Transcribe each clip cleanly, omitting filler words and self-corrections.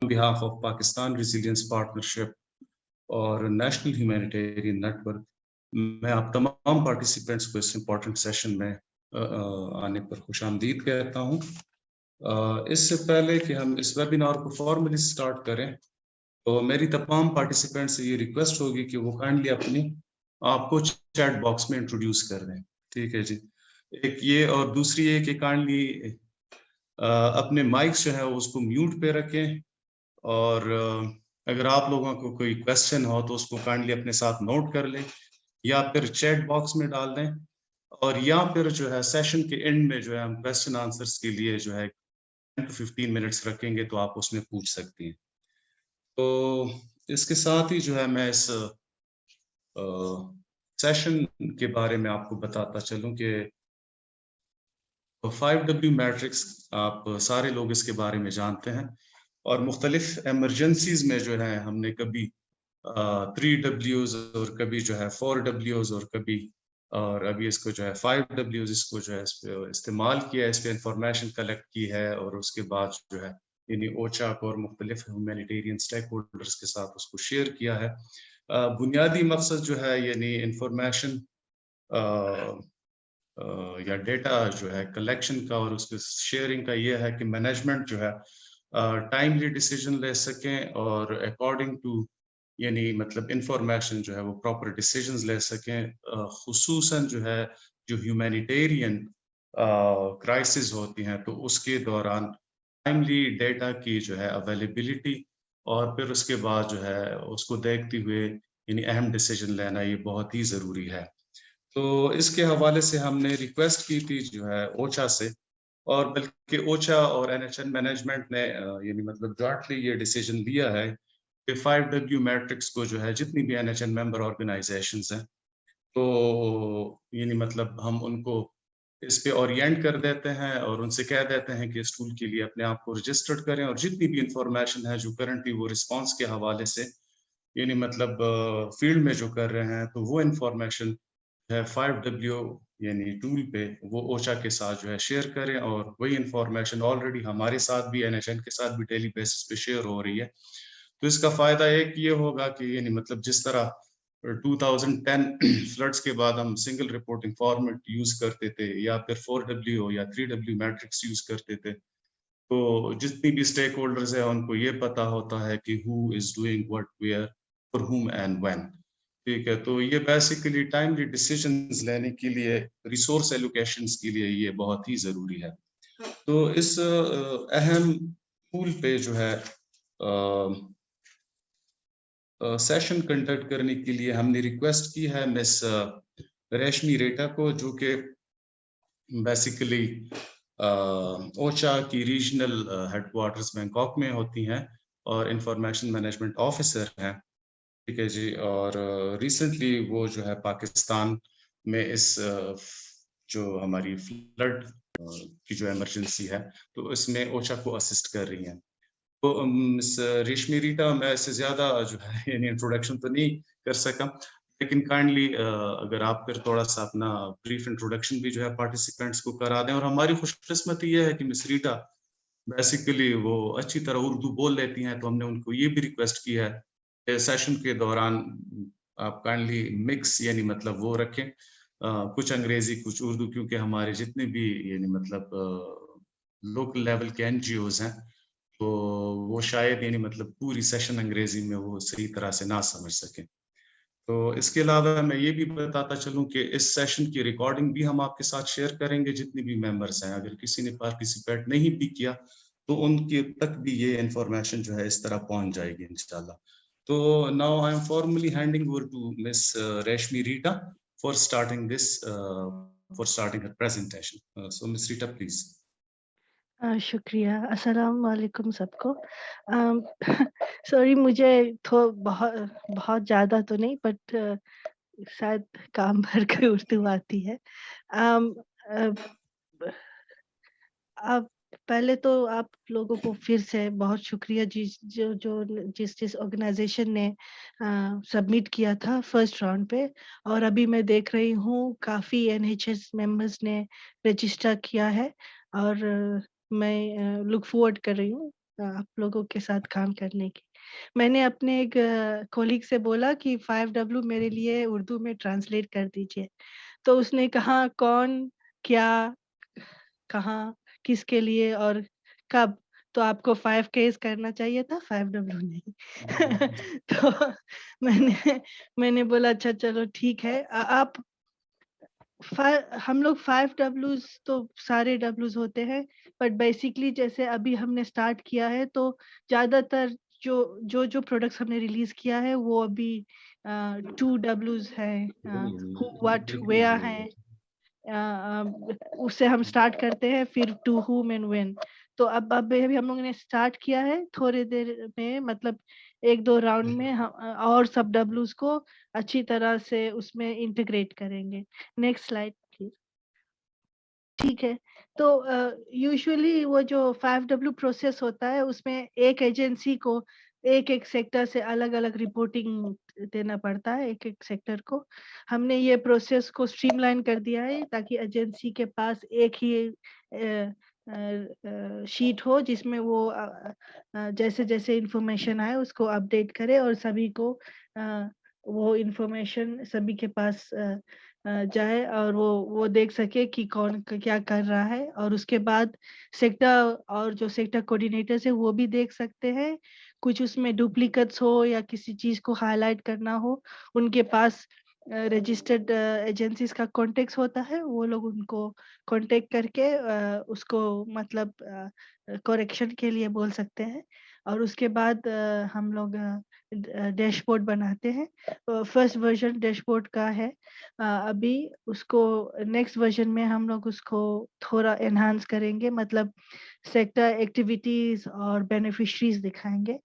behalf of Pakistan Resilience Partnership और national humanitarian network, मैं आप तमाम पार्टिसिपेंट्स को इस इम्पोर्टेंट सेशन में आने पर खुशामदीद कहता हूं। इससे पहले कि हम इस वेबिनार को फॉर्मली स्टार्ट करें, तो मेरी तमाम पार्टिसिपेंट्स से ये रिक्वेस्ट होगी कि वो काइंडली अपनी आपको चैट बॉक्स में इंट्रोड्यूस कर दें। ठीक है जी। एक ये, और दूसरी ये कि काइंडली अपने माइक्स जो है उसको म्यूट पे रखें, और अगर आप लोगों को कोई क्वेश्चन हो तो उसको काइंडली अपने साथ नोट कर लें या फिर चैट बॉक्स में डाल दें, और या फिर जो है सेशन के एंड में जो है हम क्वेश्चन आंसर्स के लिए जो है 10 to 15 मिनट्स रखेंगे, तो आप उसमें पूछ सकती हैं। तो इसके साथ ही जो है मैं इस सेशन के बारे में आपको बताता चलूं कि 5W मैट्रिक्स, आप सारे लोग इसके बारे में जानते हैं, और मुख्तलिफ एमरजेंसीज में जो है हमने कभी 3Ws और कभी जो है 4Ws और कभी, और अभी इसको जो है 5Ws इसको जो है इस पे इस्तेमाल किया है, इस पे इंफॉर्मेशन कलेक्ट की है, और उसके बाद जो है यानी ओचा को और मुख्तलिफ ह्यूमैनिटेरियन स्टेक होल्डर्स के साथ उसको शेयर किया है। बुनियादी मकसद जो है यानी इंफॉर्मेशन या डेटा जो है कलेक्शन का और उसके शेयरिंग का, ये है कि मैनेजमेंट जो है टाइमली डिसीजन ले सकें और अकॉर्डिंग टू यानी मतलब इंफॉर्मेशन जो है वो प्रॉपर डिसीजंस ले सकें, खुसूसन जो है जो ह्यूमैनिटेरियन क्राइसिस होती हैं तो उसके दौरान टाइमली डेटा की जो है अवेलेबिलिटी, और फिर उसके बाद जो है उसको देखते हुए यानी अहम डिसीजन लेना ये बहुत ही ज़रूरी है। तो इसके हवाले से हमने रिक्वेस्ट की थी जो है ओचा से, और बल्कि ओचा और एनएचएन मैनेजमेंट ने यानी मतलब जॉइंटली ये डिसीजन लिया है कि 5W मैट्रिक्स को जो है जितनी भी एनएचएन मेंबर ऑर्गेनाइजेशंस हैं, तो यानी मतलब हम उनको इस पे ओरिएंट कर देते हैं और उनसे कह देते हैं कि इस टूल के लिए अपने आप को रजिस्टर्ड करें, और जितनी भी इंफॉर्मेशन है जो करंटली वो रिस्पांस के हवाले से यानी मतलब फील्ड में जो कर रहे हैं, तो वो इंफॉर्मेशन है 5W यानी टूल पे वो ओचा के साथ जो है शेयर करें, और वही इंफॉर्मेशन ऑलरेडी हमारे साथ भी एनएचएन के साथ भी डेली बेसिस पे शेयर हो रही है। तो इसका फायदा एक ये होगा कि यानी मतलब जिस तरह 2010 फ्लड्स के बाद हम सिंगल रिपोर्टिंग फॉर्मेट यूज करते थे, या फिर 4W या 3W मैट्रिक्स यूज करते थे, तो जितनी भी स्टेक होल्डर्स है उनको ये पता होता है कि who is doing what where for whom and when. ठीक है, तो ये बेसिकली टाइमली डिसीजंस लेने के लिए, रिसोर्स एलोकेशंस के लिए ये बहुत ही जरूरी है। तो इस अहम टूल पे जो है सेशन कंडक्ट करने के लिए हमने रिक्वेस्ट की है मिस रेशमी रेटा को, जो कि बेसिकली ओचा की रीजनल हेडक्वार्टर्स बैंकॉक में होती हैं और इंफॉर्मेशन मैनेजमेंट ऑफिसर हैं। ठीक है जी, और रिसेंटली वो जो है पाकिस्तान में इस जो हमारी फ्लड की जो इमरजेंसी है, तो इसमें ओचा को असिस्ट कर रही हैं। तो मिस रेशमी रीटा, मैं इससे ज्यादा जो है यानी इंट्रोडक्शन तो नहीं कर सका, लेकिन काइंडली अगर आप फिर थोड़ा सा अपना ब्रीफ इंट्रोडक्शन भी जो है पार्टिसिपेंट्स को करा दें। और हमारी खुशकिस्मती ये है कि मिस रीटा बेसिकली वो अच्छी तरह उर्दू बोल लेती हैं, तो हमने उनको ये भी रिक्वेस्ट की है कि सेशन के दौरान आप काइंडली मिक्स यानी मतलब वो रखें, कुछ अंग्रेजी कुछ उर्दू, क्योंकि हमारे जितने भी यानी मतलब लोकल लेवल के एनजीओज हैं, तो वो शायद यानी मतलब पूरी सेशन अंग्रेजी में वो सही तरह से ना समझ सकें। तो इसके अलावा मैं ये भी बताता चलूं कि इस सेशन की रिकॉर्डिंग भी हम आपके साथ शेयर करेंगे, जितने भी मेंबर्स हैं। अगर किसी ने पार्टिसिपेट नहीं भी किया तो उनके तक भी ये इंफॉर्मेशन जो है इस तरह पहुंच जाएगी इंशाल्लाह। तो now I am formally handing over to miss Reshmi Rita for starting this for starting her presentation. So miss Rita please. शुक्रिया। अस्सलाम वालेकुम सबको। सॉरी मुझे बहुत बहुत ज़्यादा तो नहीं, बट शायद काम भर के उर्दू आती है। अम, अ, अब पहले तो आप लोगों को फिर से बहुत शुक्रिया जिस ऑर्गेनाइज़ेशन ने सबमिट किया था फर्स्ट राउंड पे, और अभी मैं देख रही हूँ काफ़ी एनएचएस मेंबर्स ने रजिस्टर किया है, और मैं लुक फॉरवर्ड कर रही हूँ आप लोगों के साथ काम करने की। मैंने अपने एक कॉलीग से बोला कि 5W मेरे लिए उर्दू में ट्रांसलेट कर दीजिए। तो उसने कहा कौन, क्या, कहाँ, किसके लिए और कब? तो आपको 5 केस करना चाहिए था, 5W नहीं। तो मैंने बोला अच्छा चलो ठीक है। आप फ़ा हम लोग 5 डब्ल्यूज़ तो सारे डब्ल्यूज़ होते हैं, बट बेसिकली जैसे अभी हमने स्टार्ट किया है तो ज़्यादातर जो प्रोडक्ट्स हमने रिलीज़ किया है वो अभी 2 डब्ल्यूज़ हैं, हू, व्हाट, वेयर हैं। उससे हम स्टार्ट करते हैं फिर टू व्होम एंड व्हेन। तो अब अभी हम लोगों ने स्टार्ट किया है थोड़ी देर में, मतलब 1-2 राउंड में और सब डब्ल्यूज़ को अच्छी तरह से उसमें इंटीग्रेट करेंगे। Next slide please. ठीक है। तो यूजुअली वो जो 5W प्रोसेस होता है उसमें एक एजेंसी को एक-एक सेक्टर से अलग-अलग रिपोर्टिंग देना पड़ता है एक-एक सेक्टर को। हमने ये प्रोसेस को स्ट्रीमलाइन कर दिया है ताकि एजेंसी के पास एक ही शीट हो जिसमें वो जैसे-जैसे इन्फॉर्मेशन आए उसको अपडेट करे और सभी को वो इन्फॉर्मेशन सभी के पास जाए और वो देख सके कि कौन क्या कर रहा है और उसके बाद सेक्टर और जो सेक्टर कोऑर्डिनेटर्स है वो भी देख सकते हैं। कुछ उसमें डुप्लीकेट्स हो या किसी चीज़ को हाइलाइट करना हो, उनके पास रजिस्टर्ड एजेंसीज़ का कॉन्टैक्ट्स होता है, वो लोग उनको कॉन्टैक्ट करके उसको मतलब करेक्शन के लिए बोल सकते हैं और उसके बाद हम लोग डैशबोर्ड बनाते हैं। फर्स्ट वर्ज़न डैशबोर्ड का है। अभी उसको नेक्स्ट वर्ज़न में हम लोग उसको थोड़ा एनहांस करेंगे, मतलब सेक्टर एक्टिविटीज़ और बेनिफिशियरीज़ दिखाएँगे।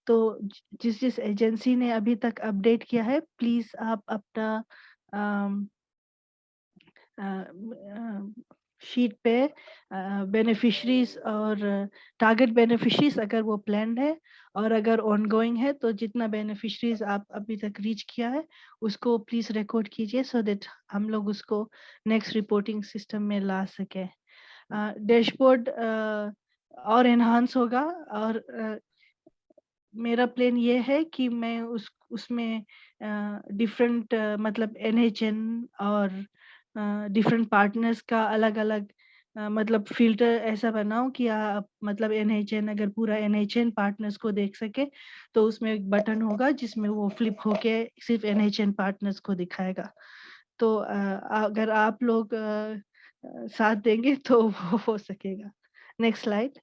तो जिस एजेंसी ने अभी तक अपडेट किया है, प्लीज़ आप अपना अम, शीट पे बेनिफिशियरीज़ और टारगेट बेनिफिशियरीज़ अगर वो प्लान्ड है और अगर ऑनगोइंग है तो जितना बेनिफिशियरीज़ आप अभी तक रीच किया है, उसको प्लीज़ रिकॉर्ड कीजिए सो दैट हम लोग उसको नेक्स्ट रिपोर्टिंग सिस्टम में ला सकें। डैशबोर्ड और एनहांस होगा और मेरा प्लान ये है कि मैं उसमें डिफरेंट मतलब एनएचएन और डिफरेंट पार्टनर्स का अलग-अलग मतलब फ़िल्टर ऐसा बनाऊँ कि आप मतलब एनएचएन अगर पूरा एनएचएन पार्टनर्स को देख सके, तो उसमें एक बटन होगा जिसमें वो फ्लिप होके सिर्फ़ एनएचएन पार्टनर्स को दिखाएगा। तो अगर आप लोग साथ देंगे तो वो हो सकेगा। Next slide.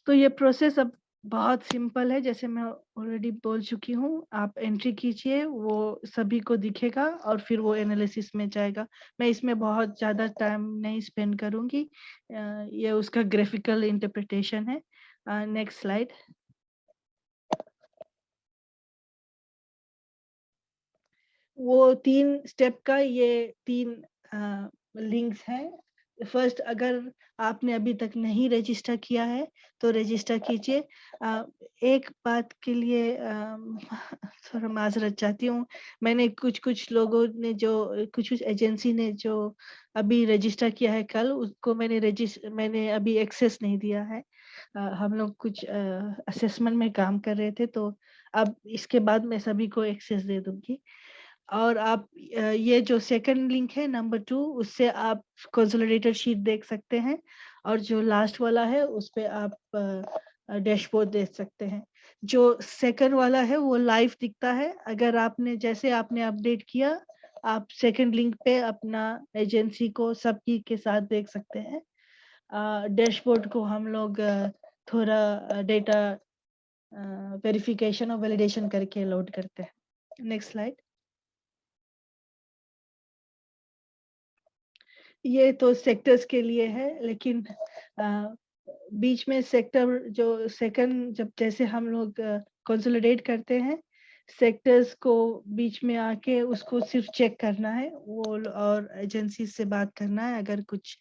तो ये प्रोसेस अब बहुत सिंपल है, जैसे मैं ऑलरेडी बोल चुकी हूँ। आप एंट्री कीजिए, वो सभी को दिखेगा और फिर वो एनालिसिस में जाएगा। मैं इसमें बहुत ज़्यादा टाइम नहीं स्पेंड करूँगी। ये उसका ग्राफ़िकल इंटरप्रिटेशन है। Next slide. वो 3 स्टेप का ये 3 लिंक्स हैं। फर्स्ट, अगर आपने अभी तक नहीं रजिस्टर किया है, तो रजिस्टर कीजिए। अ, एक बात के लिए थोड़ा माज़रत चाहती हूँ। मैंने कुछ-कुछ लोगों ने जो कुछ-कुछ एजेंसी ने जो अभी रजिस्टर किया है कल, उसको मैंने अभी एक्सेस नहीं दिया है। हम लोग कुछ असेसमेंट में काम कर रहे थे, तो अब इसके बाद मैं सभी को एक्सेस दे दूँगी। और आप ये जो सेकंड लिंक है नंबर 2, उससे आप कंसोलिडेटेड शीट देख सकते हैं और जो लास्ट वाला है उसपे आप डैशबोर्ड देख सकते हैं। जो सेकंड वाला है वो लाइव दिखता है। अगर आपने जैसे आपने अपडेट किया, आप सेकंड लिंक पे अपना एजेंसी को सबकी के साथ देख सकते हैं। डैशबोर्ड को हम लोग थोड़ा डेटा वेरिफिकेशन और वैलिडेशन करके लोड करते हैं। Next slide. ये तो सेक्टर्स के लिए है, लेकिन अ, बीच में सेक्टर जो सेकंड जब जैसे हम लोग कंसोलिडेट करते हैं, सेक्टर्स को बीच में आके उसको सिर्फ चेक करना है वो और एजेंसी से बात करना है अगर कुछ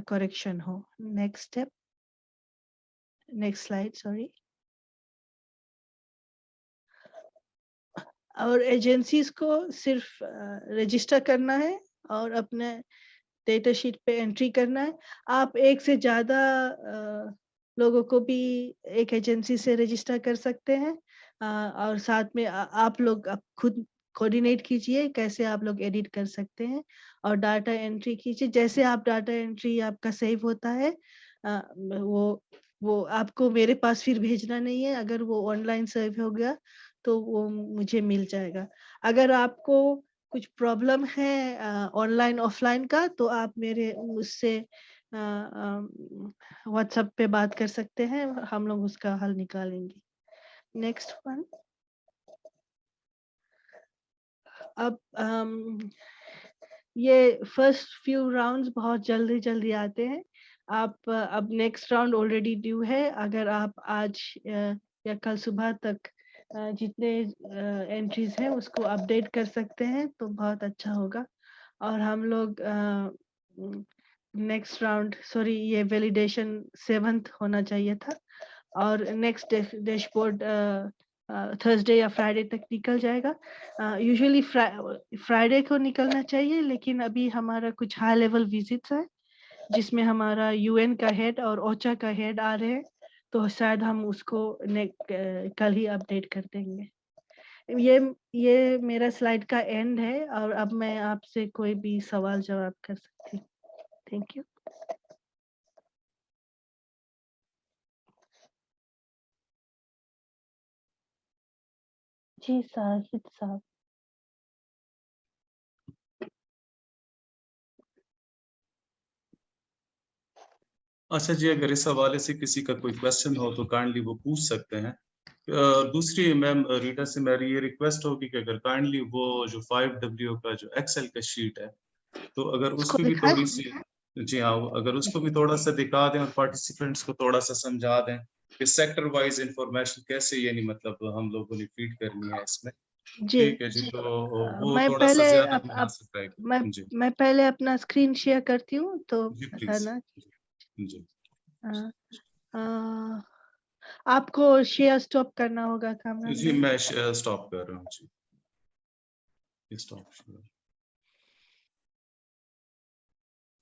करेक्शन हो। Next step, next slide, sorry. और एजेंसीज को सिर्फ रजिस्टर करना है और अपने डेटा शीट पे एंट्री करना है। आप एक से ज़्यादा लोगों को भी एक एजेंसी से रजिस्टर कर सकते हैं। और साथ में आप लोग आप खुद कोऑर्डिनेट कीजिए कैसे आप लोग एडिट कर सकते हैं और डाटा एंट्री कीजिए। जैसे आप डाटा एंट्री आपका सेव होता है वो आपको मेरे पास फिर भेजना नहीं है। अगर वो ऑनलाइन सेव हो गया तो वो मुझे मिल जाएगा। अगर आपको कुछ प्रॉब्लम है ऑनलाइन ऑफलाइन का तो आप मेरे मुझसे व्हाट्सएप पे बात कर सकते हैं, हम लोग उसका हल निकालेंगे। Next one. अब ये फर्स्ट फ्यू राउंड्स बहुत जल्दी-जल्दी आते हैं। आप अब नेक्स्ट राउंड ऑलरेडी ड्यू है। अगर आप आज या कल सुबह तक जितने एंट्रीज हैं उसको अपडेट कर सकते हैं तो बहुत अच्छा होगा। और हम लोग नेक्स्ट राउंड ये वैलिडेशन 7th होना चाहिए था और नेक्स्ट डैशबोर्ड थर्सडे या फ्राइडे तक निकल जाएगा। यूजुअली फ्राइडे को निकलना चाहिए लेकिन अभी हमारा कुछ हाई लेवल विजिट्स है जिसमें हमारा यूएन का हेड और ओचा का हेड आ रहे हैं तो शायद हम उसको कल ही अपडेट कर देंगे। ये मेरा स्लाइड का एंड है और अब मैं आपसे कोई भी सवाल जवाब कर सकती हूँ। Thank you. जी साहिद साहब। अच्छा जी, अगर इस हवाले से किसी का कोई क्वेश्चन हो तो काइंडली वो पूछ सकते हैं। दूसरी मैम रीटा से मेरी ये रिक्वेस्ट होगी कि अगर काइंडली वो जो 5W का जो एक्सेल का शीट है तो अगर उस उसको पे भी दिखाएं? थोड़ी सी, जी हाँ, अगर उसको भी थोड़ा सा दिखा दें और पार्टिसिपेंट्स को थोड़ा सा समझा दें कि सेक्टर वाइज इंफॉर्मेशन कैसे यानी मतलब हम लोगों ने फीड करनी है इसमें। जी। ठीक है जी, तो वो मैं थोड़ा सा पहले ज्यादा अब मुनासिब मैं रहेगा। जी मैं पहले अपना स्क्रीन शेयर करती हूँ तो जी प्लीज। बताना। जी अ, अ, आपको शेयर स्टॉप करना होगा कैमरा जी, में। मैं स्टॉप कर रहा हूँ जी, स्टॉप।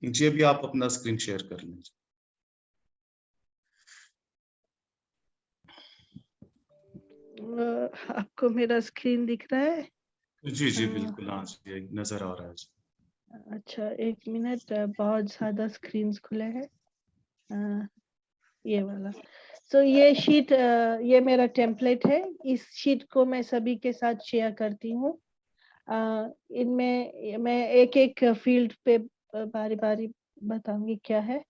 जी अभी आप अपना स्क्रीन शेयर कर लीजिए। आपको मेरा स्क्रीन दिख रहा है? जी जी अ, बिल्कुल, हाँ जी नजर आ रहा है जी। अच्छा 1 मिनट। बहुत ज़्यादा स्क्रीन्स खुले हैं। अ, ये वाला। ये शीट ये मेरा टेम्पलेट है। इस शीट को मैं सभी के साथ शेयर करती हूँ। इनमें मैं एक-एक फील्ड पे बारी-बारी बताऊँगी क्या है।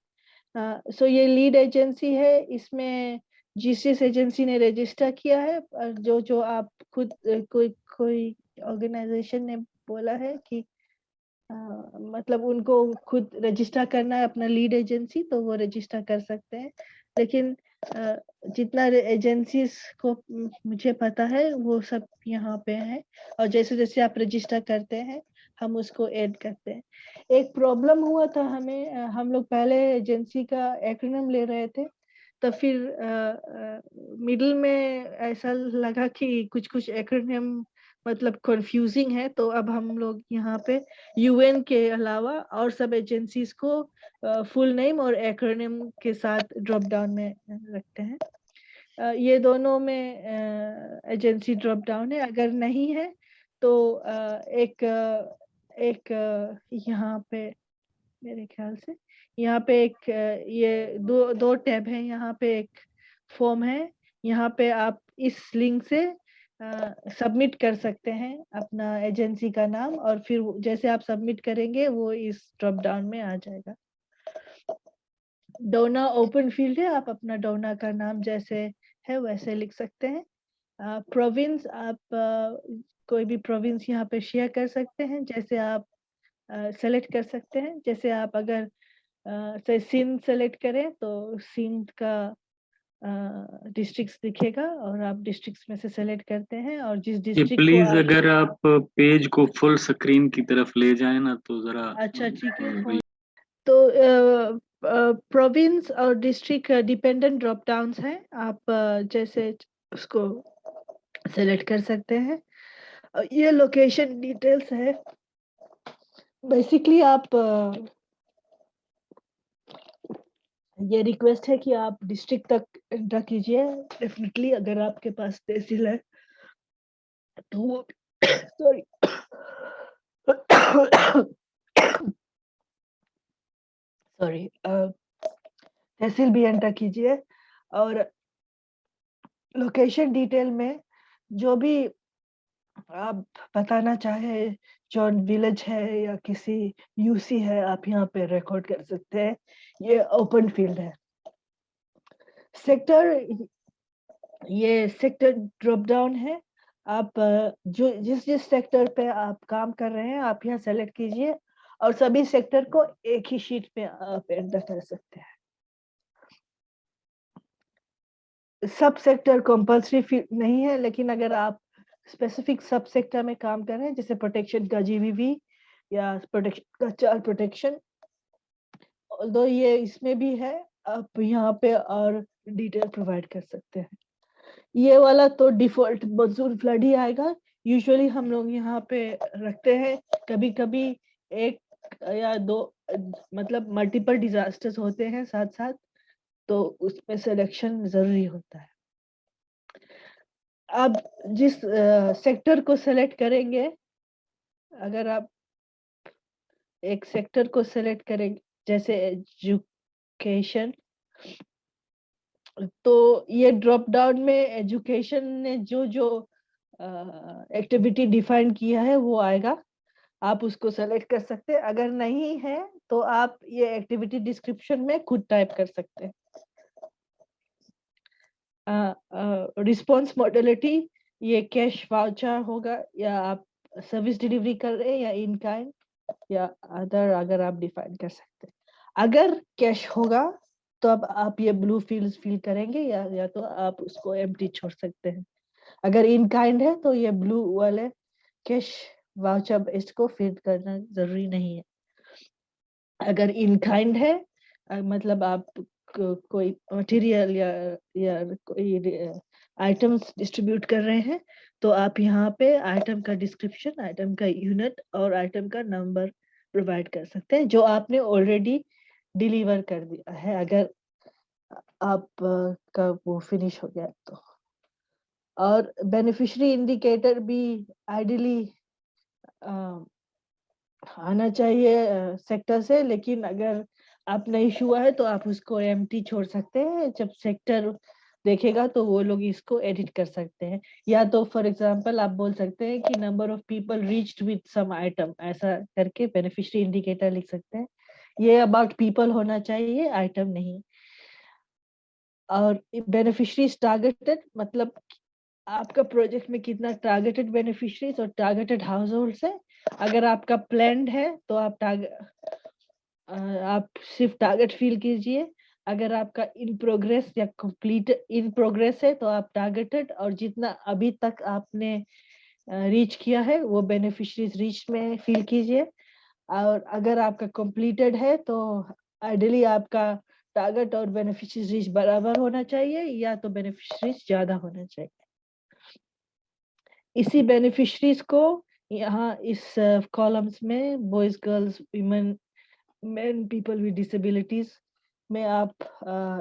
ये लीड एजेंसी है। इसमें जिस एजेंसी ने रजिस्टर किया है जो आप खुद कोई ऑर्गेनाइजेशन ने बोला है कि मतलब उनको खुद रजिस्टर करना है अपना लीड एजेंसी तो वो रजिस्टर कर सकते हैं। लेकिन जितना एजेंसीज को मुझे पता है वो सब यहाँ पे हैं और जैसे-जैसे आप रजिस्टर करते हैं हम उसको ऐड करते हैं। एक प्रॉब्लम हुआ था हमें हम लोग पहले एजेंसी का एक्रोनिम ले रहे थे तो फिर मिडल में ऐसा लगा कि कुछ-कुछ एक्रोनिम मतलब कन्फ्यूजिंग है तो अब हम लोग यहाँ पे यूएन के अलावा और सब एजेंसीज को फुल नेम और एक्रोनिम के साथ ड्रॉप डाउन में रखते हैं। ये दोनों में एजेंसी ड्रॉप डाउन है। अगर नहीं है तो एक यहाँ पे मेरे ख्याल से यहाँ पे एक ये दो टैब है। यहाँ पे एक फॉर्म है। यहाँ पे आप इस लिंक से सबमिट कर सकते हैं अपना एजेंसी का नाम और फिर जैसे आप सबमिट करेंगे वो इस ड्रॉप डाउन में आ जाएगा। डोना ओपन फील्ड है। आप अपना डोना का नाम जैसे है वैसे लिख सकते हैं। प्रोविंस आप कोई भी प्रोविंस यहाँ पे शेयर कर सकते हैं जैसे आप सेलेक्ट कर सकते हैं। जैसे आप अगर सिंध सेलेक्ट करें तो सिंध का डिस्ट्रिक्ट्स दिखेगा और आप डिस्ट्रिक्ट्स में से सेलेक्ट करते हैं और जिस ये डिस्ट्रिक्ट को प्लीज आप अगर आप पेज को फुल स्क्रीन की तरफ ले जाएं ना तो जरा अच्छा ठीक है। तो प्रोविंस और डिस्ट्रिक्ट डिपेंडेंट ड्रॉप डाउन्स हैं। आप जैसे उसको सेलेक्ट कर सकते हैं ये लोकेशन डिटेल्स है। बेसिकली आप ये रिक्वेस्ट है कि आप डिस्ट्रिक्ट तक एंटर कीजिए। डेफिनेटली अगर आपके पास तहसील है तो वो सॉरी सॉरी तहसील भी एंटर कीजिए। और लोकेशन डिटेल में जो भी आप बताना चाहे, जो विलेज है या किसी यूसी है, आप यहाँ पे रिकॉर्ड कर सकते हैं। ये ओपन फील्ड है। सेक्टर, ये सेक्टर ड्रॉप डाउन है। आप जो जिस सेक्टर पे आप काम कर रहे हैं आप यहाँ सेलेक्ट कीजिए और सभी सेक्टर को एक ही शीट पे आप एंटर कर सकते हैं। सब सेक्टर कंपल्सरी नहीं है, लेकिन अगर आप स्पेसिफिक सब सेक्टर में काम कर रहे हैं, जैसे प्रोटेक्शन का जीवीवी या प्रोटेक्शन का चाइल्ड प्रोटेक्शन, तो ये इसमें भी है, आप यहाँ पे और डिटेल प्रोवाइड कर सकते हैं। ये वाला तो डिफॉल्ट मॉनसून फ्लड ही आएगा। यूजुअली हम लोग यहाँ पे रखते हैं, कभी कभी एक या दो मतलब मल्टीपल डिजास्टर्स होते हैं साथ साथ, तो उसमें सिलेक्शन जरूरी होता है। आप जिस सेक्टर को सेलेक्ट करेंगे, अगर आप एक सेक्टर को सेलेक्ट करेंगे जैसे एजुकेशन, तो ये ड्रॉप डाउन में एजुकेशन ने जो जो एक्टिविटी डिफाइन किया है वो आएगा, आप उसको सेलेक्ट कर सकते हैं। अगर नहीं है तो आप ये एक्टिविटी डिस्क्रिप्शन में खुद टाइप कर सकते हैं। रिस्पॉन्स मॉडलिटी, ये कैश वाउचर होगा या आप सर्विस डिलीवरी कर रहे हैं या इन काइंड या अदर, अगर आप डिफाइन कर सकते हैं। अगर कैश होगा तो अब आप ये ब्लू फील्ड्स फिल करेंगे या तो आप उसको एम्प्टी छोड़ सकते हैं। अगर इन काइंड है तो ये ब्लू वाले कैश वाउचर इसको फिल करना जरूरी नहीं है। अगर इन काइंड है मतलब आप कोई मटेरियल या कोई आइटम्स डिस्ट्रीब्यूट कर रहे हैं, तो आप यहाँ पे आइटम का डिस्क्रिप्शन, आइटम का यूनिट और आइटम का नंबर प्रोवाइड कर सकते हैं, जो आपने ऑलरेडी डिलीवर कर दिया है, अगर आप का वो फिनिश हो गया तो। और बेनिफिशियरी इंडिकेटर भी आइडियली आना चाहिए सेक्टर से, लेकिन अगर आप नहीं हुआ है तो आप उसको एम्प्टी छोड़ सकते हैं। जब सेक्टर देखेगा तो वो लोग इसको एडिट कर सकते हैं, या तो फॉर एग्जांपल आप बोल सकते हैं कि number of people reached with some item, ऐसा करके बेनिफिशियरी इंडिकेटर लिख सकते हैं। ये अबाउट पीपल होना चाहिए, आइटम नहीं। और बेनिफिशियरीज टारगेटेड, मतलब आपका प्रोजेक्ट में कितना टारगेटेड बेनिफिशियरीज और टारगेटेड हाउस होल्ड है। अगर आपका प्लान्ड है तो आप सिर्फ टारगेट फिल कीजिए। अगर आपका इन प्रोग्रेस या कंप्लीट इन प्रोग्रेस है तो आप टारगेटेड, और जितना अभी तक आपने रीच किया है वो बेनिफिशियरीज रीच में फिल कीजिए। और अगर आपका कंप्लीटेड है तो आइडियली आपका टारगेट और बेनिफिशियरीज बराबर होना चाहिए, या तो बेनिफिशियरीज ज्यादा होना चाहिए। इसी बेनिफिशरीज को यहाँ इस कॉलम्स में boys, girls, women, main, people with disabilities में आप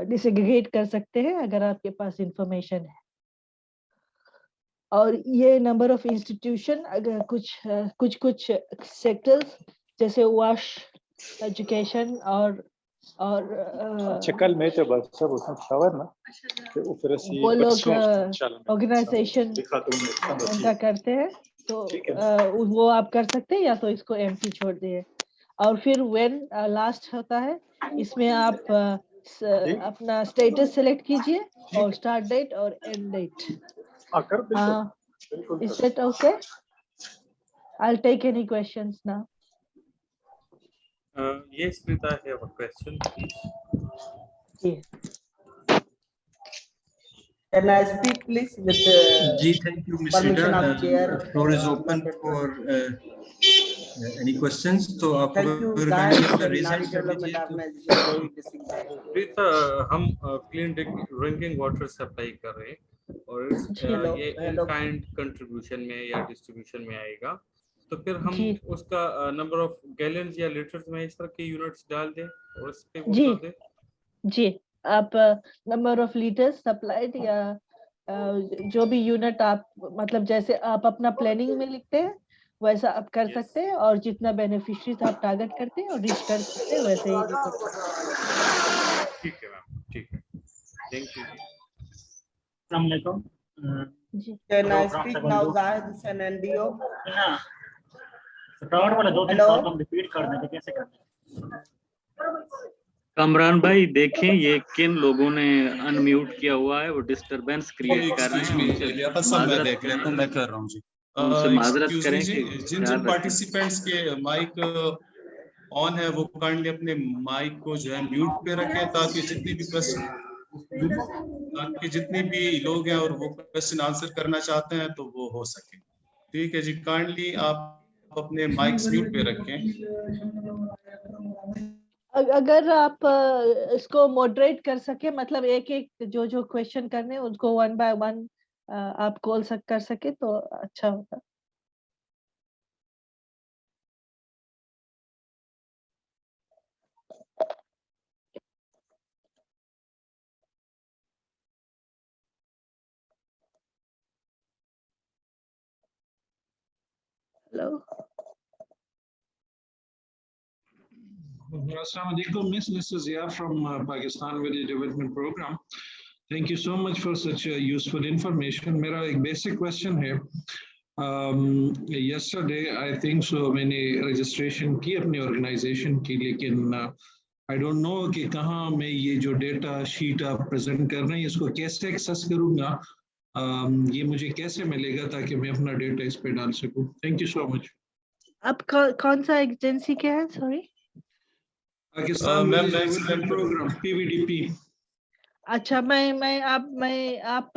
डिसेग्रीगेट कर सकते हैं अगर आपके पास इंफॉर्मेशन है। और ये नंबर ऑफ इंस्टीट्यूशन, अगर कुछ सेक्टर्स जैसे वाश, एजुकेशन और कल मैं तो बस सब उसमें खबर ना फिर वो लोग ऑर्गेनाइजेशन एंटर करते हैं, तो वो आप कर सकते हैं, या तो इसको एम्प्टी छोड़ दिए। और फिर व्हेन लास्ट होता है, इसमें आप अपना स्टेटस सेलेक्ट कीजिए और स्टार्ट डेट और end date. Is that okay? I'll take any questions now. Yes, Rita, I have a question, please. Yeah. Can I speak, please, with thank you, Ms. permission Rita. of chair? The floor is open for any questions. So, Thank you, regarding guys. the Nari results, Development Organization, very distinct. Rita, हम clean drinking water supply कर रहे हैं और जी। ये in kind contribution में या distribution में आएगा, तो फिर हम जी। उसका नंबर ऑफ गैलन्स या लीटर्स में इस तरह के यूनिट्स डाल दें और इस पे वो जी। कर दें। जी, आप नंबर ऑफ लीटर्स सप्लाइड या जो भी यूनिट आप मतलब जैसे आप अपना प्लानिंग में लिखते हैं वैसा आप कर Yes. सकते हैं, और जितना बेनिफिशियरीज आप टारगेट करते हैं और रीच कर सकते हैं वैसे ही रिपोर्ट करते हैं। ठीक है मैम, ठीक है, थैंक यू। अस्सलाम वालेकुम। जी। Can I From speak second now, group. Zahid Hussain NDO? ना सप्लावर वाले 2-3 Hello? प्रॉब्लम रिपीट कर देते कैसे करते हैं? कमरान भाई देखें ये किन लोगों ने अनम्यूट किया हुआ है, वो डिस्टरबेंस क्रिएट कर रहे हैं। उनसे मैं माजरत देख लेता हूँ, मैं कर रहा हूँ जी। उनसे माजरत एक्सक्यूज करें मी जी, कि जिन ख्याल जिन पार्टिसिपेंट्स के माइक ऑन है वो काइंडली अपने माइक को जो है म्यूट पे रखें, ताकि जितने भी लोग हैं और वो क्वेश्चन आंसर करना चाहते हैं तो वो हो सके। ठीक है जी, काइंडली आप अपने माइक्स म्यूट पे रखें। अगर आप इसको मॉडरेट कर सके, मतलब एक एक जो क्वेश्चन करने उनको 1 बाय 1 आप कॉल कर सके तो अच्छा होगा। Hello. Assalamu alaikum, Miss. This is Zia from Pakistan Village Development Program. Thank you so much for such useful information. मेरा एक basic question है. Yesterday, I think so, मैंने registration की अपनी organization की, लेकिन I don't know कि कहाँ मैं ये जो data sheet आप present कर रहे हैं इसको कैसे access करूँगा, ये मुझे कैसे मिलेगा ताकि मैं अपना data इस पे डाल सकूँ. Thank you so much. आप कौन सा एजेंसी के हैं? Sorry. Pakistan Village Development Program PVDP. अच्छा, आप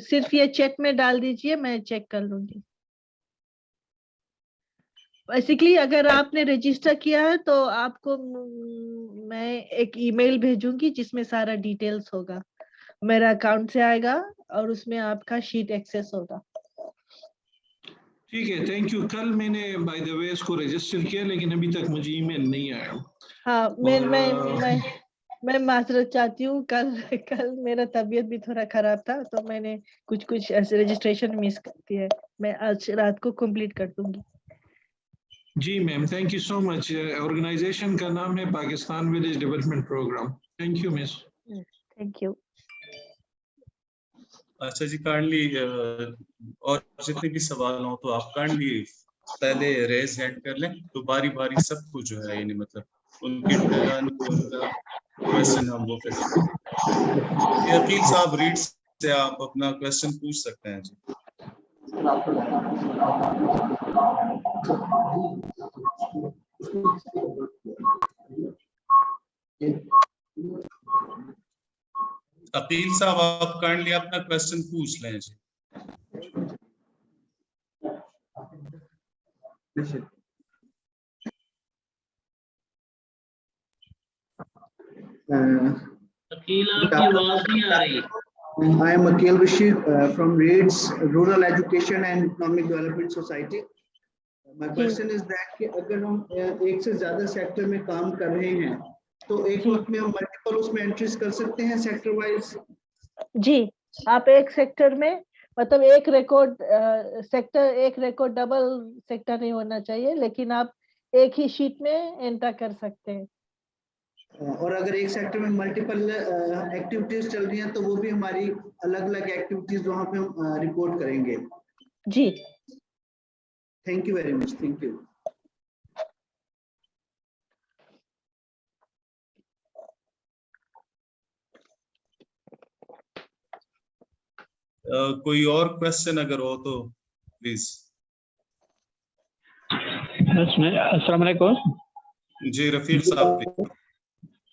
सिर्फ ये चेक में डाल दीजिए, मैं चेक कर लूंगी। बेसिकली अगर आपने रजिस्टर किया है तो आपको मैं एक ईमेल भेजूंगी जिसमें सारा डिटेल्स होगा, मेरा अकाउंट से आएगा और उसमें आपका शीट एक्सेस होगा। ठीक है, थैंक यू। कल मैंने बाय द वे इसको रजिस्टर किया, लेकिन अभी तक मुझे ईमेल नहीं आया। हाँ, मैं माजरत चाहती हूँ, कल मेरा तबीयत भी थोड़ा खराब था तो मैंने कुछ ऐसे रजिस्ट्रेशन मिस कर दिया है। मैं आज रात को कंप्लीट कर दूंगी। जी ma'am, thank you so much. Organisation का नाम है Pakistan village development programme. Thank you miss. Thank you. अच्छा जी, काइंडली और जितने भी सवाल हो तो आप काइंडली पहले रेज हैंड कर लें, तो बारी बारी सबको जो है यानी मतलब उनकी टर्न पे उनका क्वेश्चन हम वो फैसिलिटी। अकील साहब रीड से आप अपना क्वेश्चन पूछ सकते हैं जी। अकील साहब आप काइंडली अपना क्वेश्चन पूछ लें जी। आपकी आवाज नहीं आ रही। I am Akil Rashid from RAIDS Rural Education and Economic Development Society. My question is that कि अगर हम एक से ज्यादा सेक्टर में काम कर रहे हैं तो एक वक्त में हम मल्टीपल उसमें एंट्रीज कर सकते हैं सेक्टर वाइज? जी, आप एक सेक्टर में मतलब एक रिकॉर्ड डबल सेक्टर नहीं होना चाहिए, लेकिन आप एक ही शीट में एंटर कर सकते हैं। और अगर एक सेक्टर में मल्टीपल एक्टिविटीज चल रही हैं तो वो भी हमारी अलग अलग एक्टिविटीज वहां पे हम रिपोर्ट करेंगे। जी, thank you very much. Thank you. कोई और क्वेश्चन अगर हो तो प्लीज। अस्सलाम वालेकुम जी रफीक साहब।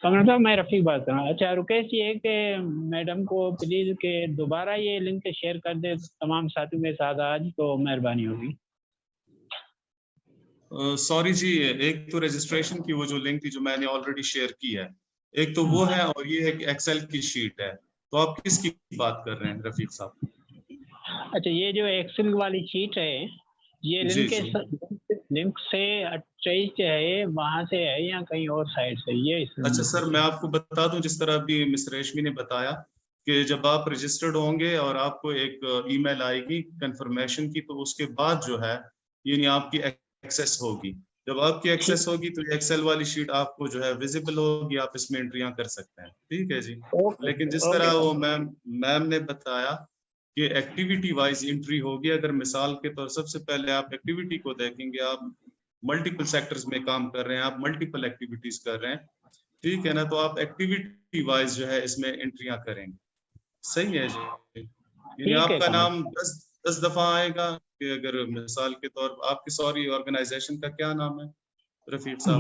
साहब मैं रफीक बात कर रहा हूँ। अच्छा रुकेश ये कि मैडम को प्लीज के दोबारा ये लिंक शेयर कर दे तमाम साथियों के साथ आज, तो मेहरबानी होगी। सॉरी जी, एक तो रजिस्ट्रेशन की वो जो लिंक थी जो मैंने ऑलरेडी शेयर की है, एक तो वो है, और ये है कि एक्सेल की शीट है। तो आप किसकी बात कर रहे हैं रफीक साहब? अच्छा, ये जो एक्सेल वाली शीट है, ये जी, लिंक से अटैच है, वहां से है या कहीं और साइड से? ये अच्छा सर, मैं आपको बता दूं, जिस तरह अभी मिस रेशमी ने बताया कि जब आप रजिस्टर्ड होंगे और आपको एक ईमेल आएगी कंफर्मेशन की, तो उसके बाद जो है यानी आपकी एक्सेस होगी। जब आपकी एक्सेस होगी तो एक्सेल वाली शीट आपको जो है विजिबल होगी, आप इसमें एंट्रियां कर सकते हैं। ठीक है जी। लेकिन जिस तरह वो मैम ने बताया कि एक्टिविटी वाइज एंट्री होगी, अगर मिसाल के तौर सबसे पहले आप एक्टिविटी को देखेंगे, आप मल्टीपल सेक्टर्स में काम कर रहे हैं, आप मल्टीपल एक्टिविटीज कर रहे हैं, ठीक है ना, तो आप एक्टिविटी वाइज जो है इसमें एंट्रियां करेंगे। सही है जी। यानी आपका नाम 10 दफा आएगा कि अगर मिसाल के तौर आपकी सॉरी ऑर्गेनाइजेशन का क्या नाम है रफीक साहब?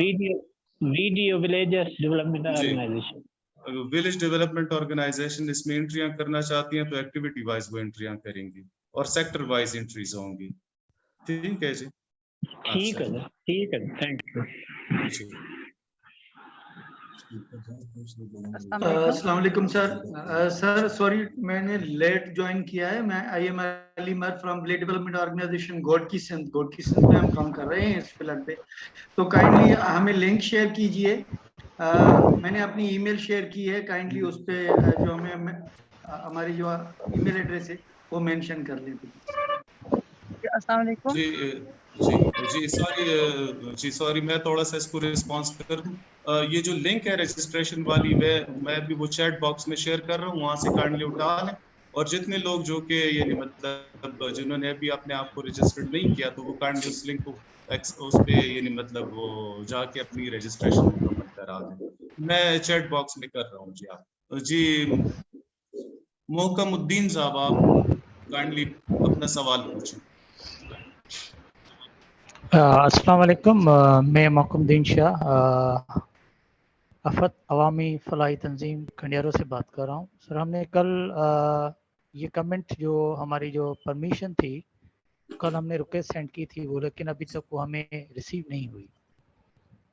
VDO villages development organisation. Village development organisation इसमें एंट्रियां करना चाहती हैं तो एक्टिविटी वाइज वो एंट्रियां करेंगी और सेक्टर वाइज एंट्रीज होंगी। ठीक है जी। ठीक है, ठीक है, थैंक यू जी। अस्सलाम वालेकुम सर। सर सॉरी, मैंने लेट ज्वाइन किया है। मैं IM अली मर from village development organisation Ghotki Sindh पे हम काम कर रहे हैं इस फिलहाल पे। तो काइंडली हमें लिंक शेयर कीजिए। मैंने अपनी ईमेल शेयर की है, काइंडली उस पे जो हमें हमारी जो ईमेल एड्रेस है वो मेंशन कर लें। अस्सलाम वालेकुम। जी सॉरी, मैं थोड़ा सा इसको रिस्पॉन्स कर दूं। ये जो लिंक है रजिस्ट्रेशन वाली, मैं भी वो चैट बॉक्स में शेयर कर रहा हूँ, वहां से काइंडली उठा लें। और जितने लोग जो कि यानी मतलब जिन्होंने अभी अपने आप को रजिस्टर्ड नहीं किया, तो वो काइंडली उस लिंक को उस पे यानी मतलब वो जाके अपनी रजिस्ट्रेशन मुकम्मल करा दें। मैं चैट बॉक्स में कर रहा हूँ। जी आप जी मोहकमुद्दीन साहब, आप काइंडली अपना सवाल पूछें। अस्सलाम वालेकुम, मैं मोहकमुद्दीन शाह अफत अवामी फलाही तंजीम खंडियारों से बात कर रहा हूँ। सर, हमने कल ये कमेंट जो हमारी जो परमिशन थी, कल हमने रिक्वेस्ट सेंड की थी वो, लेकिन अभी तक वो हमें रिसीव नहीं हुई।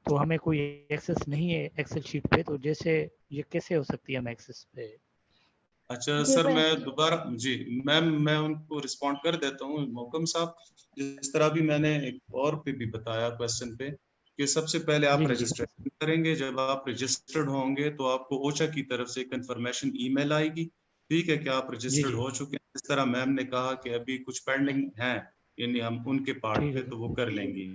तो हमें कोई एक्सेस नहीं है एक्सेल शीट पे, तो जैसे ये कैसे हो सकती है हम एक्सेस पे? अच्छा सर, मैं दोबारा जी मैं उनको रिस्पॉन्ड कर देता हूँ मोहकम साहब। जिस तरह भी मैंने एक और पे भी बताया क्वेश्चन पे कि सबसे पहले आप रजिस्ट्रेशन करेंगे। जब आप रजिस्टर्ड होंगे तो आपको ओचा की तरफ से कंफर्मेशन ईमेल आएगी, ठीक है, कि आप रजिस्टर्ड हो चुके हैं। इस तरह मैम ने कहा कि अभी कुछ पेंडिंग है, यानी हम उनके पार्ट पे तो वो कर लेंगे।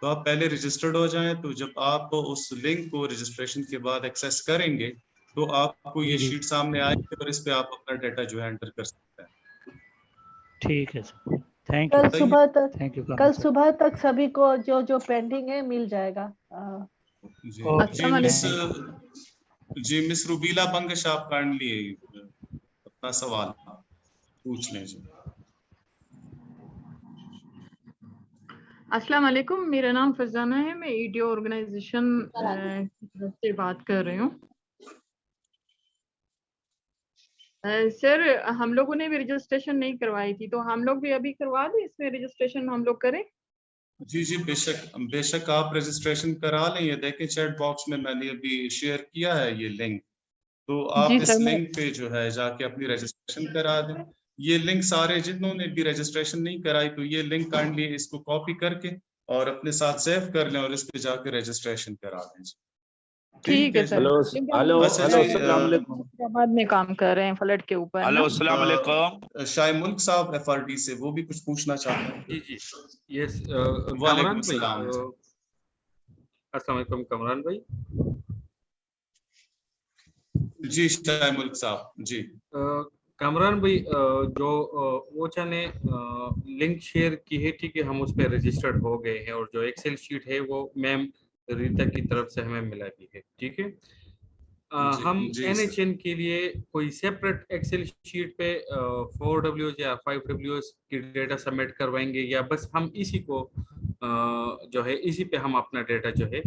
तो आप पहले रजिस्टर्ड हो जाएं, तो जब आप उस लिंक को रजिस्ट्रेशन के बाद एक्सेस करेंगे तो आपको ये शीट सामने आएगी और इस पे आप अपना डाटा जो है एंटर कर सकते हैं। ठीक है सर, थैंक यू। कल सुबह तक सभी को जो जो पेंडिंग है मिल जाएगा। जी मिस रूबीला बंगश, आप काइंडली अपना सवाल पूछ लें। जी अस्सलाम वालेकुम, मेरा नाम फरजाना है, मैं ईडीओ ऑर्गेनाइजेशन की तरफ से बात कर रही हूँ। सर, हम लोगों ने भी रजिस्ट्रेशन नहीं करवाई थी, तो हम लोग भी अभी करवा दें, इसमें रजिस्ट्रेशन हम लोग करें? जी बेशक आप रजिस्ट्रेशन करा लें। ये देखें चैट बॉक्स में मैंने अभी शेयर किया है ये लिंक, तो आप इस लिंक पे जो है जाके अपनी रजिस्ट्रेशन करा दें। ये लिंक सारे जिन्होंने भी रजिस्ट्रेशन नहीं कराई, तो ये लिंक काइंडली इसको कॉपी करके और अपने साथ सेव कर लें और इस पे जाके रजिस्ट्रेशन करा दें। ठीक है सर। हेलो अस्सलाम वालेकुम। बाद में काम कर रहे हैं फ्लड के ऊपर। हेलो अस्सलाम वालेकुम। शाह मुल्क साहब FRD से, वो भी कुछ पूछना चाहते हैं। जी यस, वालेकुम सलाम। अस्सलाम वालेकुम कमरान भाई। जी शाह मुल्क साहब जी। कमरान भाई, जो ओचा ने लिंक शेयर की है, ठीक है, हम उस पर रजिस्टर्ड हो गए हैं, और जो एक्सेल शीट है वो मैम रीता की तरफ से हमें मिला भी है, ठीक है। हम NHN के लिए कोई सेपरेट एक्सेल शीट पे 4W या 5W की डेटा सबमिट करवाएंगे, या बस हम इसी को जो है इसी पे हम अपना डेटा जो है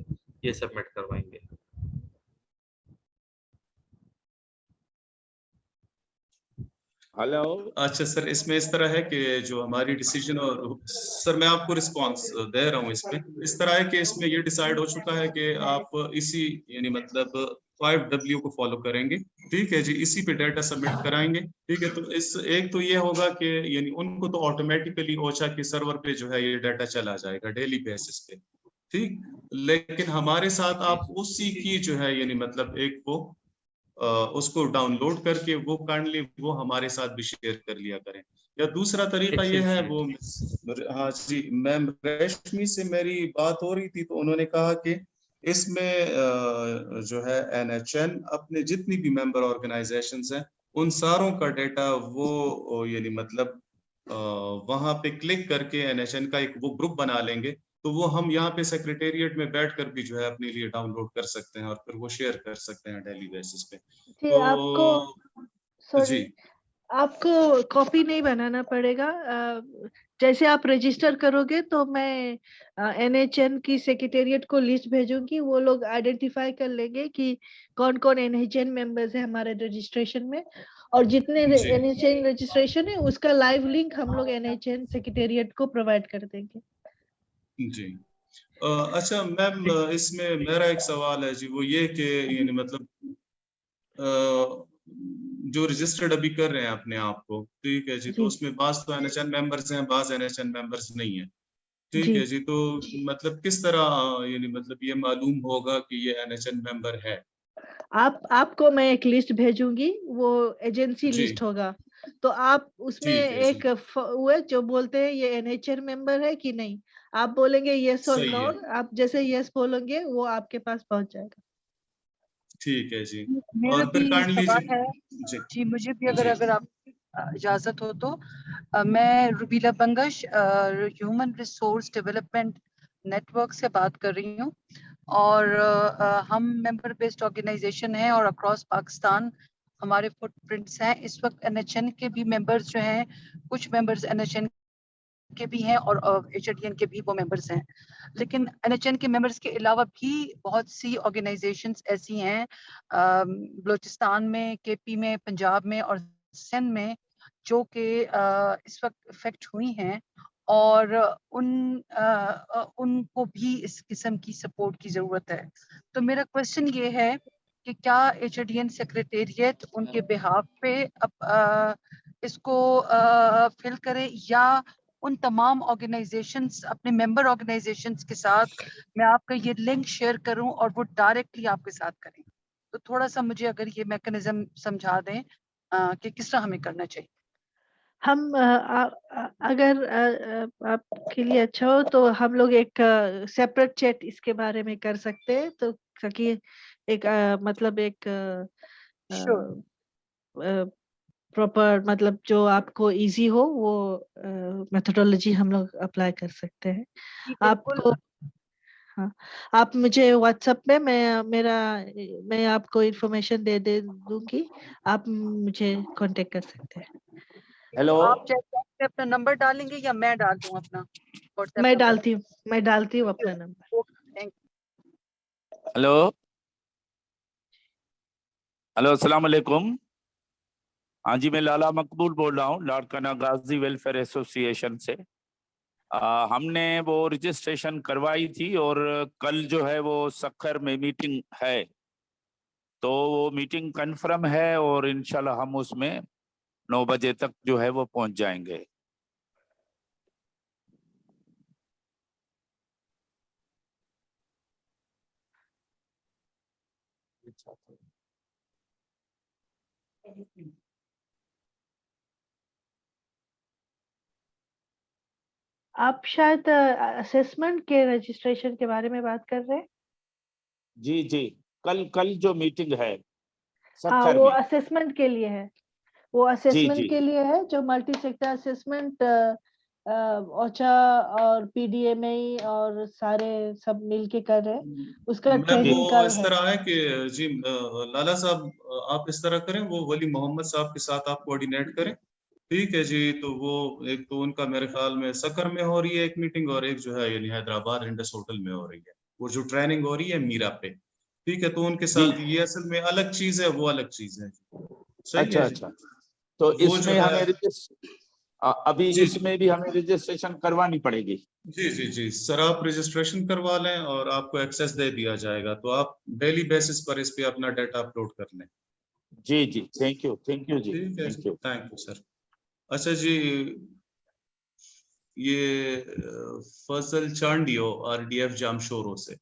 ये सबमिट करवाएंगे? हेलो। अच्छा सर, इसमें इस तरह है कि जो हमारी डिसीजन, और सर मैं आपको रिस्पांस दे रहा हूँ इस पे, इस तरह है कि इसमें ये डिसाइड हो चुका है कि आप इसी यानी मतलब 5W को फॉलो करेंगे, ठीक है जी, इसी पे डाटा सबमिट कराएंगे, ठीक है। तो इस एक तो ये होगा कि यानी उनको तो ऑटोमेटिकली ओचा के सर्वर पे जो है ये डाटा चला जाएगा डेली बेसिस पे, ठीक। लेकिन हमारे साथ आप उसी की जो है यानी मतलब एक वो उसको डाउनलोड करके वो काइंडली वो हमारे साथ भी शेयर कर लिया करें। या दूसरा तरीका ये है वो, हाँ जी, मैम रेशमी से मेरी बात हो रही थी तो उन्होंने कहा कि इसमें जो है NHN अपने जितनी भी मेंबर ऑर्गेनाइजेशंस हैं उन सारों का डाटा वो यानी मतलब वहां पे क्लिक करके NHN का एक वो ग्रुप बना लेंगे, तो वो हम यहाँ पे सेक्रेटेरिएट में बैठकर भी जो है अपने लिए डाउनलोड कर सकते हैं और फिर वो शेयर कर सकते हैं डेली बेसिस पे। जी, तो आपको सॉरी, आपको कॉपी नहीं बनाना पड़ेगा। जैसे आप रजिस्टर करोगे तो मैं NHN की सेक्रेटेरिएट को लिस्ट भेजूंगी, वो लोग आइडेंटिफाई कर लेंगे कि कौन कौन NHN मेंबर्स है हमारे रजिस्ट्रेशन में, और जितने NHN रजिस्ट्रेशन है उसका लाइव लिंक हम लोग NHN सेक्रेटेरिएट को प्रोवाइड कर देंगे। जी अच्छा मैम, इसमें मेरा एक सवाल है जी, वो ये कि यानी मतलब जो रजिस्टर्ड अभी कर रहे हैं अपने आप को, ठीक है जी, तो उसमें बाज तो NHN मेंबर्स हैं, बाज NHN मेंबर्स नहीं है, ठीक है जी। तो मतलब किस तरह यानी मतलब ये मालूम होगा कि ये NHN मेंबर है? आपको मैं एक लिस्ट भेजूंगी, वो एजेंसी लिस्ट होगा, तो आप उसमें एक वो है जो बोलते हैं ये NHN मेंबर है कि नहीं, आप बोलेंगे यस और नो, आप जैसे यस बोलेंगे वो आपके पास पहुंच जाएगा। ठीक है जी। मेरा और फिर काइंडली सवाल है जी, मुझे भी अगर आप इजाजत हो तो मैं Rubeela Bangash human resource development network से बात कर रही हूँ, और हम मेंबर बेस्ड ऑर्गेनाइजेशन है और अक्रॉस पाकिस्तान हमारे फुटप्रिंट्स हैं। इस वक्त NHN के भी मेंबर्स जो हैं, कुछ मेंबर्स NHN के भी हैं और HRDN के भी वो मेंबर्स हैं, लेकिन NHN के मेंबर्स के अलावा भी बहुत सी ऑर्गेनाइजेशंस ऐसी हैं बलूचिस्तान में, KP में, पंजाब में और सिंध में, जो कि इस वक्त इफेक्ट हुई हैं, और उनको भी इस किस्म की सपोर्ट की जरूरत है। तो मेरा क्वेश्चन ये है कि क्या HRDN सेक्रेटेरिएट उनके बिहाफ पे इसको फिल करे, या उन तमाम ऑर्गेनाइजेशंस अपने मेंबर ऑर्गेनाइजेशंस के साथ मैं आपका ये लिंक शेयर करूं और वो डायरेक्टली आपके साथ करें? तो थोड़ा सा मुझे अगर ये मैकेनिज्म समझा दें कि किस तरह हमें करना चाहिए। हम अगर आपके लिए अच्छा हो तो हम लोग एक सेपरेट चैट इसके बारे में कर सकते हैं, तो ताकि एक मतलब एक प्रॉपर मतलब जो आपको इजी हो वो मेथोडोलॉजी हम लोग अप्लाई कर सकते हैं। आपको हाँ, आप मुझे व्हाट्सएप पे मैं आपको इन्फॉर्मेशन दे दूंगी, आप मुझे कांटेक्ट कर सकते हैं। हेलो, आप चाहे अपना नंबर डालेंगे या मैं डाल दूं अपना? मैं डालती हूँ अपना नंबर। हेलो हेलो, अस्सलाम वालेकुम। हाँ जी, मैं लाला मकबूल बोल रहा हूँ, लाड़काना गाजी वेलफेयर एसोसिएशन से। हमने वो रजिस्ट्रेशन करवाई थी और कल जो है वो सक्खर में मीटिंग है, तो वो मीटिंग कन्फर्म है और इंशाल्लाह हम उसमें 9 बजे तक जो है वो पहुंच जाएंगे। आप शायद असेसमेंट के रजिस्ट्रेशन के बारे में बात कर रहे हैं? जी जी, कल जो मीटिंग है हाँ, वो असेसमेंट के लिए है, वो असेसमेंट के लिए है, जो मल्टी सेक्टर असेसमेंट ओचा और PDMA और सारे सब मिलके कर रहे हैं, उसका ट्रेनिंग का इस तरह है कि जी लाला साहब, आप इस तरह करें, वो वली मोहम्मद साहब के साथ आप कोऑर्डिनेट करें, ठीक है जी। तो वो एक तो उनका मेरे ख्याल में सक्कर में हो रही है एक मीटिंग, और एक जो है यानी हैदराबाद इंडस होटल में हो रही है, वो जो ट्रेनिंग हो रही है मीरा पे, ठीक है। तो उनके साथ ये असल में अलग चीज है, वो अलग चीज है। सही अच्छा है अच्छा, तो इसमें हमें अभी इसमें भी हमें रजिस्ट्रेशन करवानी पड़ेगी? जी सर, आप रजिस्ट्रेशन करवा लें और आपको एक्सेस दे दिया जाएगा, तो आप डेली बेसिस पर इस पे अपना डाटा अपलोड कर लें। जी थैंक यू जी, ठीक है, थैंक यू सर। अच्छा जी, ये फजल चांडियो RDF जामशोरो से।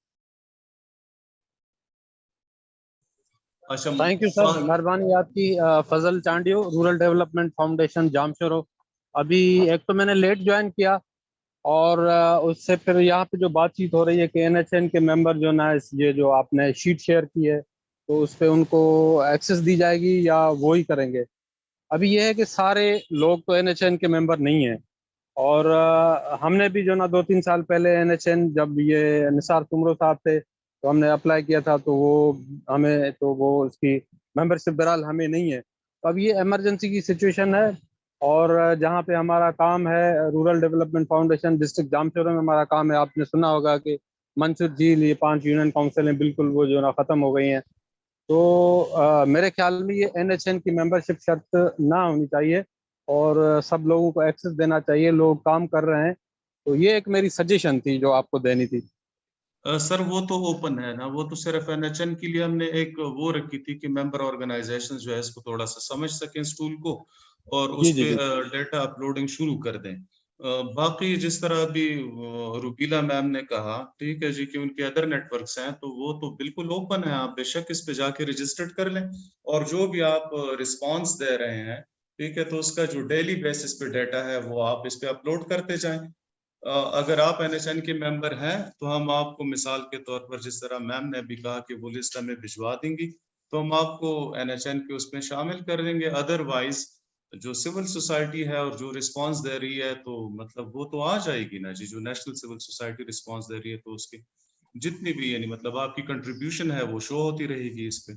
अच्छा, थैंक यू सर, मेहरबानी आपकी। Fazal Chandio, rural development foundation Jamshoro. अभी एक तो मैंने लेट ज्वाइन किया और उससे फिर यहाँ पे जो बातचीत हो रही है कि NHN के मेंबर जो ना, ये जो आपने शीट शेयर की है तो उस पर उनको एक्सेस दी जाएगी या वो ही करेंगे। अभी ये है कि सारे लोग तो NHN के मेंबर नहीं हैं और हमने भी जो ना 2-3 साल पहले NHN, जब ये निसार तुमरो साहब थे तो हमने अप्लाई किया था, तो वो उसकी मेंबरशिप बहरहाल हमें नहीं है। तो अब ये इमरजेंसी की सिचुएशन है और जहाँ पे हमारा काम है, rural development foundation district Jamshoro में हमारा काम है। आपने सुना होगा कि मंसूर झील, ये 5 यूनियन काउंसिलें बिल्कुल वो जो ना ख़त्म हो गई हैं। तो मेरे ख्याल में ये NHN की मेंबरशिप शर्त ना होनी चाहिए और सब लोगों को एक्सेस देना चाहिए। लोग काम कर रहे हैं, तो ये एक मेरी सजेशन थी जो आपको देनी थी। सर वो तो ओपन है ना, वो तो सिर्फ NHN के लिए हमने एक वो रखी थी कि मेंबर ऑर्गेनाइजेशन जो है इसको थोड़ा सा समझ सकें इस टूल को और उस पे डेटा अपलोडिंग शुरू कर दें। बाकी जिस तरह अभी रुबीला मैम ने कहा, ठीक है जी, कि उनके अदर नेटवर्क्स हैं, तो वो तो बिल्कुल ओपन है, आप बेशक इस पे जाके रजिस्टर्ड कर लें और जो भी आप रिस्पॉन्स दे रहे हैं, ठीक है, तो उसका जो डेली बेसिस पे डाटा है वो आप इस पे अपलोड करते जाएं। अगर आप NHN के मेंबर हैं तो हम आपको मिसाल के तौर पर, जिस तरह मैम ने भी कहा कि वो लिस्ट हमें भिजवा देंगी, तो हम आपको NHN के उसमें शामिल कर देंगे। अदरवाइज जो सिविल सोसाइटी है और जो रिस्पांस दे रही है, तो मतलब वो तो आ जाएगी ना जी, जो नेशनल सिविल सोसाइटी रिस्पांस दे रही है, तो उसकी जितनी भी यानी मतलब आपकी कंट्रीब्यूशन है वो शो होती रहेगी इस पे।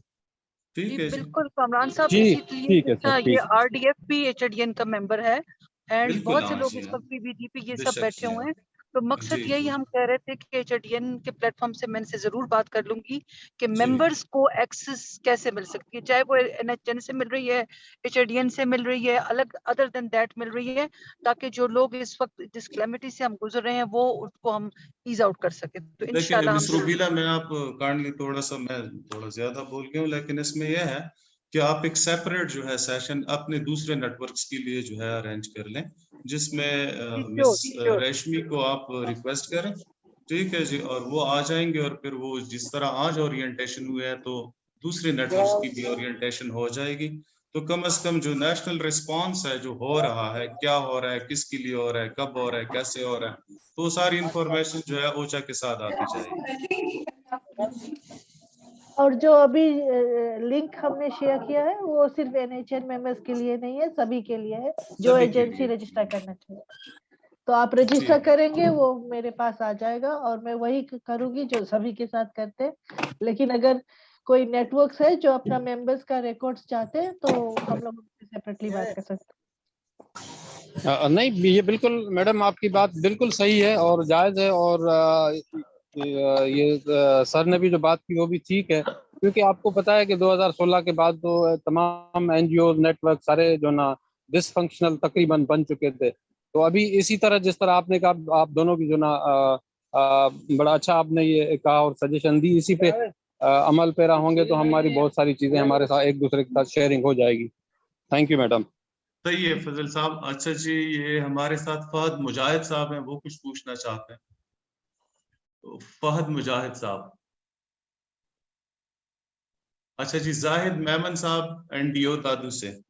ठीक है जी, बिल्कुल कमरान साहब, जी इसीलिए ठीक है सर, ये RDF भी HDN का मेंबर है एंड बिल्कुल। बहुत से हाँ लोग जी, इस हाँ, वक्त PBDP ये सब बेशक बैठे जी, हुए हाँ। हैं। तो मकसद जी यही जी हम कह रहे थे कि HDN के प्लेटफॉर्म से मैं इनसे जरूर बात कर लूंगी कि जी मेंबर्स को एक्सेस कैसे मिल सकती है, चाहे वो NHN से मिल रही है, HDN से मिल रही है, अलग अदर देन दैट मिल रही है, ताकि जो लोग इस वक्त जिस कैलेमिटी से हम गुजर रहे हैं वो उसको हम ईज आउट कर सके। तो देखिए इंशाल्लाह मिस हम रूबीला, मैं आप काइंडली मैं थोड़ा ज्यादा बोल गया हूँ, लेकिन इसमें यह है कि आप एक सेपरेट जो है सेशन अपने दूसरे नेटवर्क्स के लिए जो है अरेंज कर लें, जिसमें मिस रेशमी को आप रिक्वेस्ट करें, ठीक है जी, और वो आ जाएंगे और फिर वो जिस तरह आज ओरिएंटेशन हुए हैं तो दूसरे नेटवर्क्स की भी ओरिएंटेशन हो जाएगी। तो कम से कम जो नेशनल रिस्पांस है, जो हो रहा है, क्या हो रहा है, किसके लिए हो रहा है, कब हो रहा है, कैसे हो रहा है, तो सारी इंफॉर्मेशन जो है ओचा के साथ आती जाएगी। और जो अभी लिंक हमने शेयर किया है वो सिर्फ NHN मेंबर्स के लिए नहीं है, सभी के लिए है जो सभी के एजेंसी लिए। रजिस्टर करना चाहिए। तो आप रजिस्टर करेंगे, वो मेरे पास आ जाएगा और मैं वही करूंगी जो सभी के साथ करते हैं। लेकिन अगर कोई नेटवर्क्स है जो अपना मेंबर्स का रिकॉर्ड्स चाहते हैं तो हम लोग उनसे सेपरेटली बात कर सकते हैं। नहीं, ये बिल्कुल मैडम आपकी बात बिल्कुल सही है और जायज़ है और ये सर ने भी जो बात की वो भी ठीक है, क्योंकि आपको पता है कि 2016 के बाद तो तमाम NGO नेटवर्क सारे जो ना डिसफंक्शनल तकरीबन बन चुके थे। तो अभी इसी तरह जिस तरह आपने कहा, आप दोनों की जो ना बड़ा अच्छा आपने ये कहा और सजेशन दी, इसी पे अमल पैरा होंगे तो हमारी बहुत सारी चीज़ें हमारे साथ एक दूसरे के साथ शेयरिंग हो जाएगी। Thank you madam. सही है फजल साहब। अच्छा जी, ये हमारे साथ फहद मुजाहिद साहब हैं, वो कुछ पूछना चाहते हैं। तो फहद मुजाहिद साहब। अच्छा जी, जाहिद मेमन साहब NDO दादू से।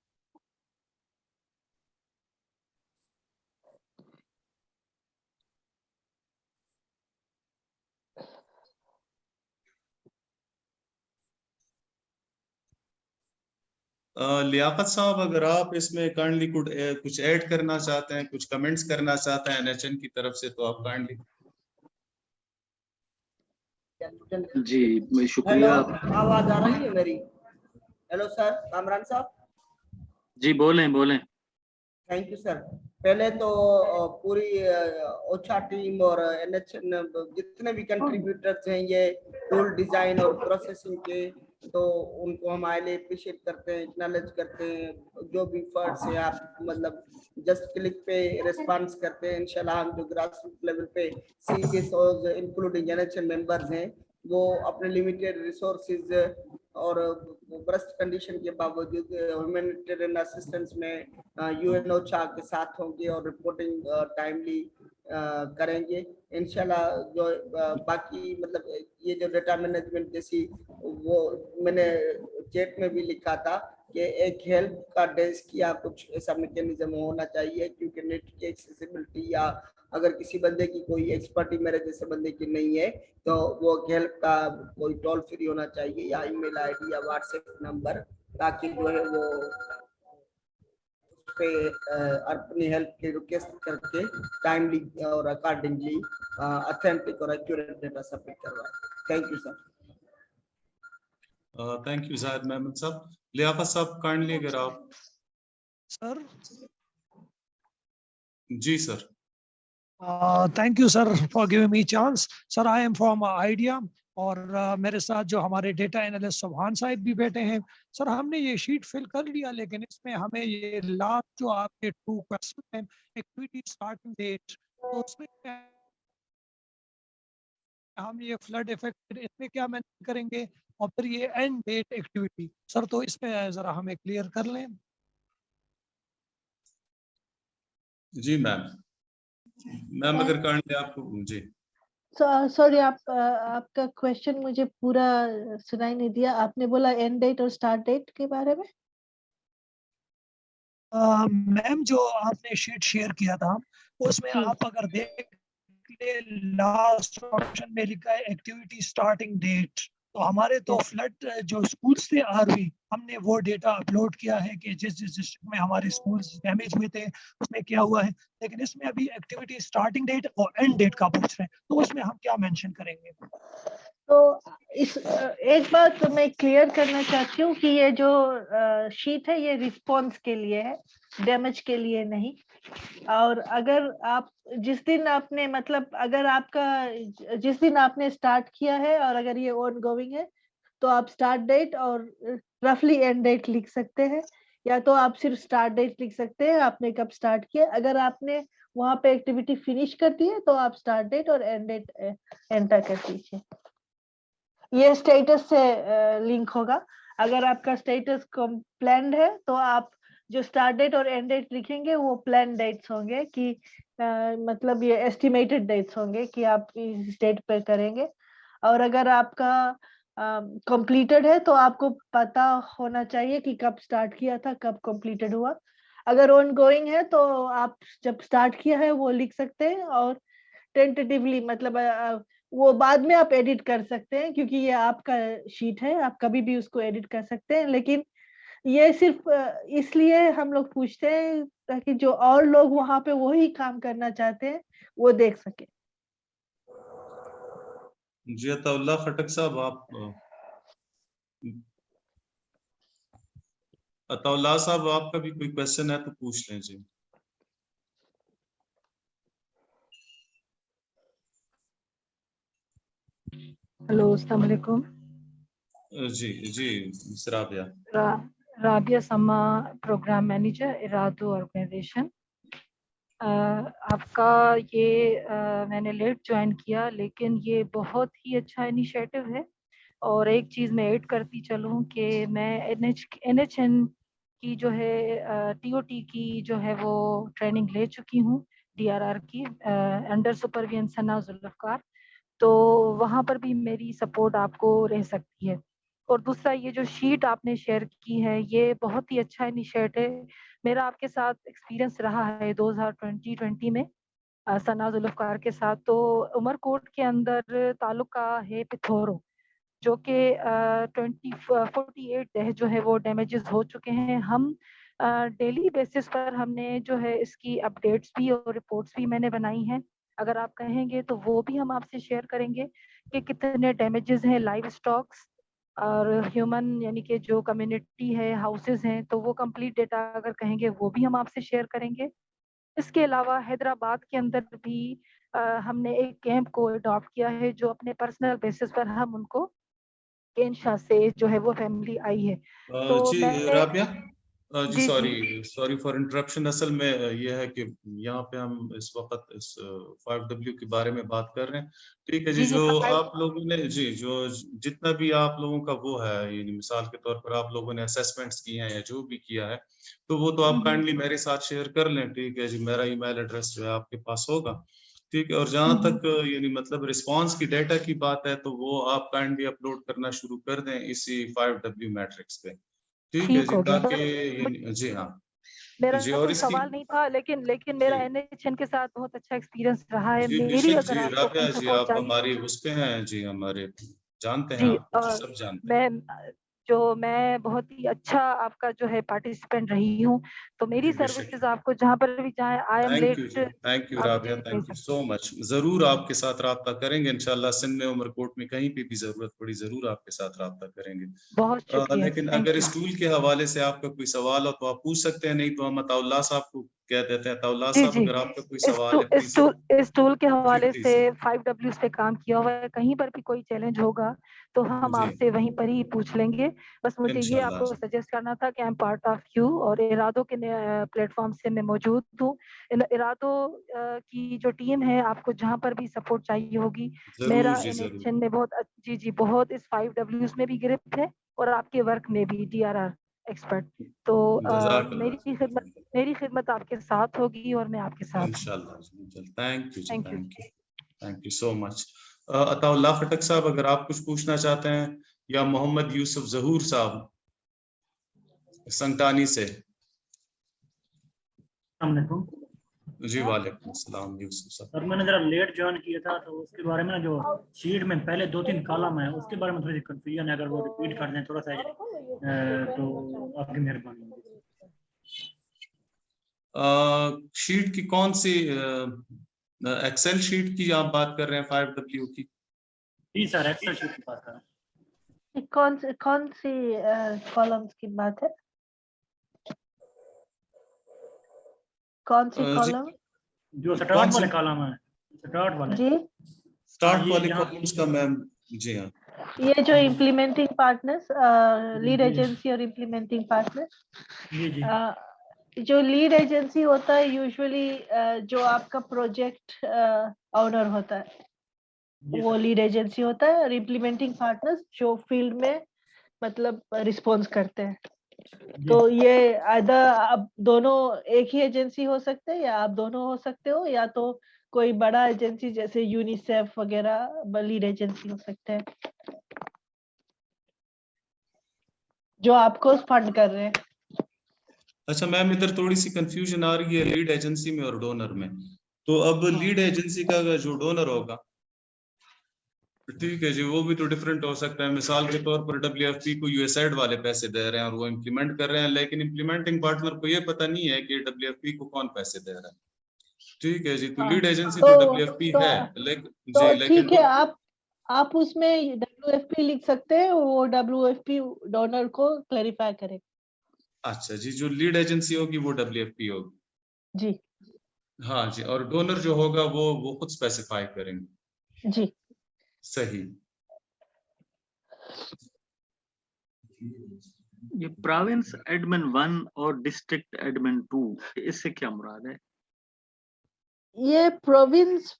लियाकत साहब, अगर आप इसमें काइंडली कुछ ऐड करना चाहते हैं, कुछ कमेंट्स करना चाहते हैं NHN की तरफ से, तो आप काइंडली। जी हेलो, शुक्रिया। आवाज आ रही है मेरी? हेलो सर, कामरान साहब। जी बोलें। Thank you sir. पहले तो पूरी ओछा टीम और NHN जितने भी कंट्रीब्यूटर्स हैं ये टूल डिजाइन और प्रोसेसिंग के, तो उनको हम हाईली अप्रिशिएट करते हैं, एक्नॉलेज करते हैं। जो भी फर्ड्स है आप मतलब जस्ट क्लिक पे रिस्पांस करते हैं। इंशाल्लाह हम जो ग्रास रूट लेवल पे CCSOs इंक्लूडिंग NHN मेंबर्स हैं, वो अपने लिमिटेड रिसोर्सेज और ब्रस्ट कंडीशन के बावजूद ह्यूमैनिटेरियन असिस्टेंस में UNOCHA के साथ होंगे और रिपोर्टिंग टाइमली करेंगे इंशाल्लाह। जो बाकी मतलब ये जो डेटा मैनेजमेंट जैसी, वो मैंने चैट में भी लिखा था कि एक हेल्प का डेस्क या कुछ ऐसा मैकेनिज्म होना चाहिए, क्योंकि नेट की एक्सेसिबिलिटी या अगर किसी बंदे की कोई एक्सपर्टी मेरे जैसे बंदे की नहीं है तो वो हेल्प का कोई टोल फ्री होना चाहिए या ईमेल आईडी या व्हाट्सएप नंबर, ताकि जो है वो पे अपनी हेल्प की रिक्वेस्ट करके टाइमली और अकॉर्डिंगली ऑथेंटिक और एक्यूरेट डेटा सबमिट करवाएं। Thank you sir. Thank you Zahid Mahmood साहब। लियाकत साहब काइंडली अगर आप। सर जी sir. Thank you sir for giving me chance. Sir I am from Idea और मेरे साथ जो हमारे डेटा एनालिस्ट सुभान साहिब भी बैठे हैं। सर हमने ये शीट फिल कर लिया, लेकिन इसमें हमें ये लास्ट जो आपके 2 क्वेश्चन हैं, एक्टिविटी स्टार्टिंग डेट, तो उसमें हम ये फ्लड इफेक्ट इसमें क्या मेंशन करेंगे और फिर ये एंड डेट एक्टिविटी। सर तो इसमें जरा हमें क्लियर कर लें। जी मैम अगर काइंडली आपको। जी सॉरी, आपका क्वेश्चन मुझे पूरा सुनाई नहीं दिया। आपने बोला एंड डेट और स्टार्ट डेट के बारे में। मैम जो आपने शीट शेयर किया था उसमें आप अगर देख ले लास्ट ऑप्शन में लिखा है एक्टिविटी स्टार्टिंग डेट, तो हमारे तो फ्लड जो स्कूल से आरवी हमने वो डेटा अपलोड किया है कि जिस जिस डिस्ट्रिक्ट में हमारे स्कूल्स डैमेज हुए थे उसमें क्या हुआ है, लेकिन इसमें अभी एक्टिविटी स्टार्टिंग डेट और एंड डेट का पूछ रहे हैं, तो उसमें हम क्या मेंशन करेंगे। तो इस एक बात तो मैं क्लियर करना चाहती हूँ कि ये जो शीट है ये रिस्पॉन्स के लिए है, डैमेज के लिए नहीं। और अगर आप जिस दिन आपने मतलब अगर आपका जिस दिन आपने स्टार्ट किया है और अगर ये ऑन गोइंग है तो आप स्टार्ट डेट और रफली एंड डेट लिख सकते हैं, या तो आप सिर्फ स्टार्ट डेट लिख सकते हैं आपने कब स्टार्ट किया। अगर आपने वहां पे एक्टिविटी फिनिश कर दी है तो आप स्टार्ट डेट और एंड डेट एंटर कर दीजिए। ये स्टेटस से लिंक होगा। अगर आपका स्टेटस प्लान्ड है तो आप जो स्टार्ट डेट और एंड डेट लिखेंगे वो प्लान डेट्स होंगे कि मतलब ये एस्टिमेटेड डेट्स होंगे कि आप इस डेट पे करेंगे। और अगर आपका कंप्लीटेड है तो आपको पता होना चाहिए कि कब स्टार्ट किया था, कब कंप्लीटेड हुआ। अगर ऑन गोइंग है तो आप जब स्टार्ट किया है वो लिख सकते हैं, और टेंटेटिवली मतलब वो बाद में आप एडिट कर सकते हैं, क्योंकि ये आपका शीट है, आप कभी भी उसको एडिट कर सकते हैं। लेकिन ये सिर्फ इसलिए हम लोग पूछते हैं ताकि जो और लोग वहां पे वही काम करना चाहते हैं वो देख सके। जी अताउल्लाह खटक साहब आप। अताउल्लाह साहब आपका भी कोई क्वेश्चन है तो पूछ लें। जी हेलो, अस्सलाम वालेकुम। जी जी राबिया। राबिया समा, प्रोग्राम मैनेजर इरादो ऑर्गेनाइजेशन। आपका ये मैंने लेट ज्वाइन किया, लेकिन ये बहुत ही अच्छा इनिशिएटिव है। और एक चीज़ मैं ऐड करती चलूँ कि मैं NHN की जो है TOT की जो है वो ट्रेनिंग ले चुकी हूँ, DRR की अंडर सुपरविजन सना जुल्फ़कार। तो वहाँ पर भी मेरी सपोर्ट आपको रह सकती है। और दूसरा, ये जो शीट आपने शेयर की है ये बहुत ही अच्छा इनिशिएटिव है। मेरा आपके साथ एक्सपीरियंस रहा है 2020 में सना जुल्फ़कार के साथ। तो उमरकोट के अंदर तालुका है पिथौरो, जो कि 48 जो है वो डैमेजेस हो चुके हैं। हम डेली बेसिस पर हमने जो है इसकी अपडेट्स भी और रिपोर्ट्स भी मैंने बनाई हैं। अगर आप कहेंगे तो वो भी हम आपसे शेयर करेंगे कि कितने डैमेजेस हैं लाइव स्टॉक्स और ह्यूमन, यानी कि जो कम्युनिटी है, हाउसेस हैं, तो वो कंप्लीट डेटा अगर कहेंगे वो भी हम आपसे शेयर करेंगे। इसके अलावा हैदराबाद के अंदर भी हमने एक कैंप को अडॉप्ट किया है जो अपने पर्सनल बेसिस पर हम उनको केनशा से जो है वो फैमिली आई है। तो जी मैंने राबिया जी जी सॉरी फॉर इंटरप्शन। असल में ये है कि यहाँ पे हम इस वक्त इस 5W के बारे में बात कर रहे हैं। ठीक है जी, जी जो 5 आप लोगों ने जी जो जितना भी आप लोगों का वो है, ये मिसाल के तौर पर आप लोगों ने असेसमेंट्स किए हैं या जो भी किया है, तो वो तो आप काइंडली मेरे साथ शेयर कर लें। ठीक है जी, मेरा ईमेल एड्रेस जो है आपके पास होगा। ठीक है, और जहाँ तक यानी मतलब रिस्पांस की डेटा की बात है, तो वो आप काइंडली अपलोड करना शुरू कर दें इसी 5W मैट्रिक्स पे। ठीक है ठीक जी, हो गया। ताकि जी हाँ मेरा जी। और कोई इसकी सवाल नहीं था, लेकिन मेरा जी NHN के साथ बहुत अच्छा एक्सपीरियंस रहा है। जी मेरी बेशक अगर जी आपको राबिया कोई जी, सपोर्ट आप चाहिए हमारी उस पे हैं जी, हमारे जानते हैं, जी, आपको जी, सब जानते हैं। मैं बहुत ही अच्छा आपका जो है पार्टिसिपेंट रही हूँ, तो मेरी जी बेशक, सर्विसेज आपको जहाँ पर भी चाहे आई एम थैंक यू जी, लेट थैंक यू आप राबिया, मुझे मिल थैंक यू सकते सो मच। जरूर आपके साथ राब्ता करेंगे इंशाल्लाह। सिंध में, उमरकोट में, कहीं पे भी जरूरत पड़ी जरूर आपके साथ राब्ता करेंगे। बहुत शुक्रिया, लेकिन थैंक अगर यू। इस टूल के हवाले से आपका कोई सवाल हो तो आप पूछ सकते हैं, नहीं तो हम अताउल्लाह साहब को कह देते हैं। अताउल्लाह जी साहब, जी, अगर आपका कोई सवाल है प्लीज। इस टूल के जी हवाले प्लीज से 5W पे काम किया हुआ है, कहीं पर भी कोई चैलेंज होगा तो हम जी आपसे वहीं पर ही पूछ लेंगे। बस मुझे ये इंशाल्लाह आपको सजेस्ट करना था कि I am part of you, और इरादों के प्लेटफॉर्म से मैं मौजूद हूँ। इरादों की जो टीम है, आपको जहाँ पर भी सपोर्ट चाहिए होगी, जरूर मेरा जी जरूर। NHN में जी बहुत इस 5Ws में भी ग्रिप है, और आपके वर्क में भी DRR एक्सपर्ट। तो जज़ाकल्लाह मेरी खिदमत आपके साथ होगी और मैं आपके साथ हूँ। इंशाल्लाह जी, थैंक यू जी, thank you. Thank you so much. Ataullah Khattak sahab, अगर आप कुछ पूछना चाहते हैं, या मोहम्मद यूसुफ जहूर साहब संगतानी से। जी वालेकुम अस्सलाम यूसुफ साहब। सर मैंने जरा लेट ज्वाइन किया था, तो उसके बारे में जो शीट में पहले 2-3 कॉलम है, उसके बारे में थोड़ी कंफ्यूजन है। अगर वो रिपीट कर दें थोड़ा सा तो आपकी मेहरबानी होगी। शीट की कौन सी, एक्सेल शीट की आप बात कर रहे हैं 5W की? जी सर, एक्सेल शीट की बात कर रहे हैं। कौन सी कॉलम्स की बात है? कौन सी कॉलम? जो स्टार्ट वाले कॉलम है, स्टार्ट वाले जी स्टार्ट वाले कॉलम्स का मैम। जी हाँ, ये जो इम्प्लीमेंटिंग पार्टनर्स, लीड एजेंसी और इम्प्लीमेंटिंग पार्टनर। जी जी। जो लीड एजेंसी होता है यूजुअली जो आपका प्रोजेक्ट ओनर होता है, वो लीड एजेंसी होता है, और इम्प्लीमेंटिंग पार्टनर्स जो फील्ड में मतलब रिस्पॉन्स करते हैं। तो ये आधा आप दोनों एक ही एजेंसी हो सकते हैं, या आप दोनों हो सकते हो, या तो कोई बड़ा एजेंसी जैसे यूनिसेफ वगैरह लीड एजेंसी हो सकते हैं जो आपको फंड कर रहे हैं। अच्छा मैम, इधर थोड़ी सी कंफ्यूजन आ रही है लीड एजेंसी में और डोनर में। तो अब लीड एजेंसी का जो डोनर होगा, ठीक है जी, वो भी तो डिफरेंट हो सकता है। मिसाल के तौर पर WFP को USAID वाले पैसे दे रहे हैं और वो इम्प्लीमेंट कर रहे हैं, लेकिन इम्प्लीमेंटिंग पार्टनर को ये पता नहीं है कि WFP को कौन पैसे दे रहा है। ठीक है जी, तो लीड एजेंसी तो WFP है, लेकिन ठीक है, आप उसमें WFP लिख सकते हैं, वो WFP डोनर को क्लैरिफाई करे। अच्छा जी, जो लीड एजेंसी होगी वो WFP होगी जी हाँ जी, और डोनर जो होगा वो खुद स्पेसिफाई करेंगे। जी सही। ये प्रोविंस एडमिन 1 और डिस्ट्रिक्ट एडमिन 2, इससे क्या मुराद है? ये प्रोविंस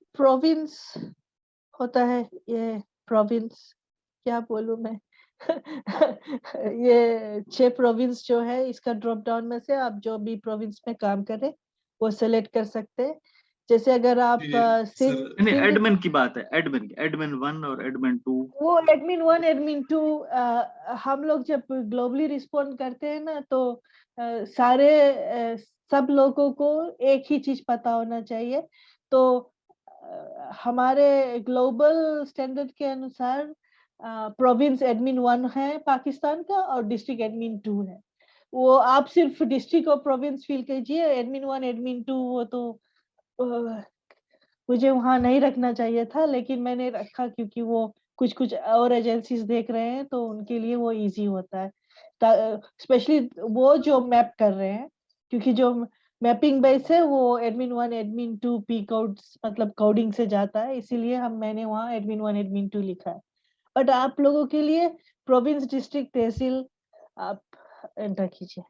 होता है, ये प्रोविंस क्या बोलूं मैं ये 6 प्रोविंस जो है, इसका ड्रॉप डाउन में से आप जो भी प्रोविंस में काम करें वो सेलेक्ट कर सकते हैं। जैसे अगर आप नहीं, एडमिन की बात है, एडमिन 1 और एडमिन 2। वो एडमिन 1 एडमिन 2 हम लोग जब ग्लोबली रिस्पॉन्ड करते हैं ना, तो सारे सब लोगों को एक ही चीज पता होना चाहिए। तो हमारे ग्लोबल स्टैंडर्ड के अनुसार प्रोविंस एडमिन 1 है पाकिस्तान का, और डिस्ट्रिक्ट एडमिन 2 है। वो आप सिर्फ डिस्ट्रिक्ट और प्रोविंस फील कीजिए, एडमिन 1 एडमिन 2 वो तो मुझे वहां नहीं रखना चाहिए था, लेकिन मैंने रखा क्योंकि वो कुछ और एजेंसीज देख रहे हैं, तो उनके लिए वो इजी होता है, स्पेशली वो जो मैप कर रहे हैं, क्योंकि जो मैपिंग बेस है वो एडमिन 1 एडमिन 2 पी कोड्स मतलब कोडिंग से जाता है, इसीलिए मैंने वहाँ एडमिन 1 एडमिन 2 लिखा है। बट आप लोगों के लिए प्रोविंस, डिस्ट्रिक्ट, तहसील आप एंटर कीजिए।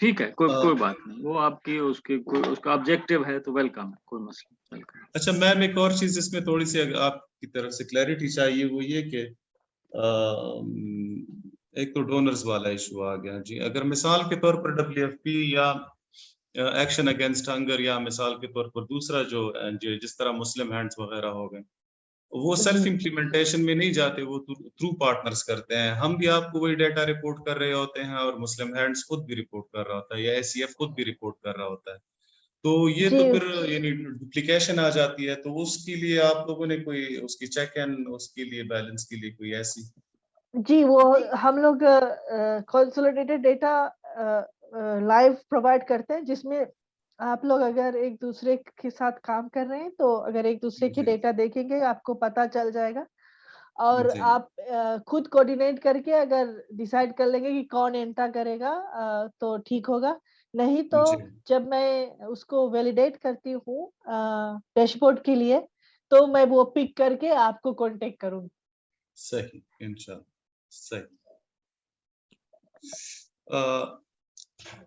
ठीक है, कोई बात नहीं, वो आपकी उसका ऑब्जेक्टिव है तो वेलकम है, कोई मसला, वेलकम। अच्छा मैम, एक और चीज इसमें थोड़ी सी आपकी तरफ से क्लैरिटी चाहिए, वो ये कि एक तो डोनर्स वाला इशू आ गया जी। अगर मिसाल के तौर पर WFP या एक्शन अगेंस्ट हंगर या मिसाल के तौर पर दूसरा जो NGO जिस तरह मुस्लिम हैंड्स वगैरह हो गए, वो सेल्फ इम्प्लीमेंटेशन में नहीं जाते, वो थ्रू पार्टनर्स करते हैं। हम भी आपको वही डाटा रिपोर्ट कर रहे होते हैं और मुस्लिम हैंड्स खुद भी रिपोर्ट कर रहा होता है या ACF खुद भी रिपोर्ट कर रहा होता है। तो ये तो फिर यानी डुप्लीकेशन आ जाती है, तो उसके लिए आप लोगों ने कोई उसकी चेक एंड उसके लिए बैलेंस के लिए कोई ऐसी? जी, वो हम लोग कंसोलिडेटेड डेटा लाइव प्रोवाइड करते हैं, जिसमें आप लोग अगर एक दूसरे के साथ काम कर रहे हैं तो अगर एक दूसरे के डेटा देखेंगे आपको पता चल जाएगा, और आप खुद कोऑर्डिनेट करके अगर डिसाइड कर लेंगे कि कौन एंटर करेगा तो ठीक होगा। नहीं तो जब मैं उसको वैलिडेट करती हूँ डैशबोर्ड के लिए, तो मैं वो पिक करके आपको कांटेक्ट करूँगी। सही, इंशाल्लाह सही।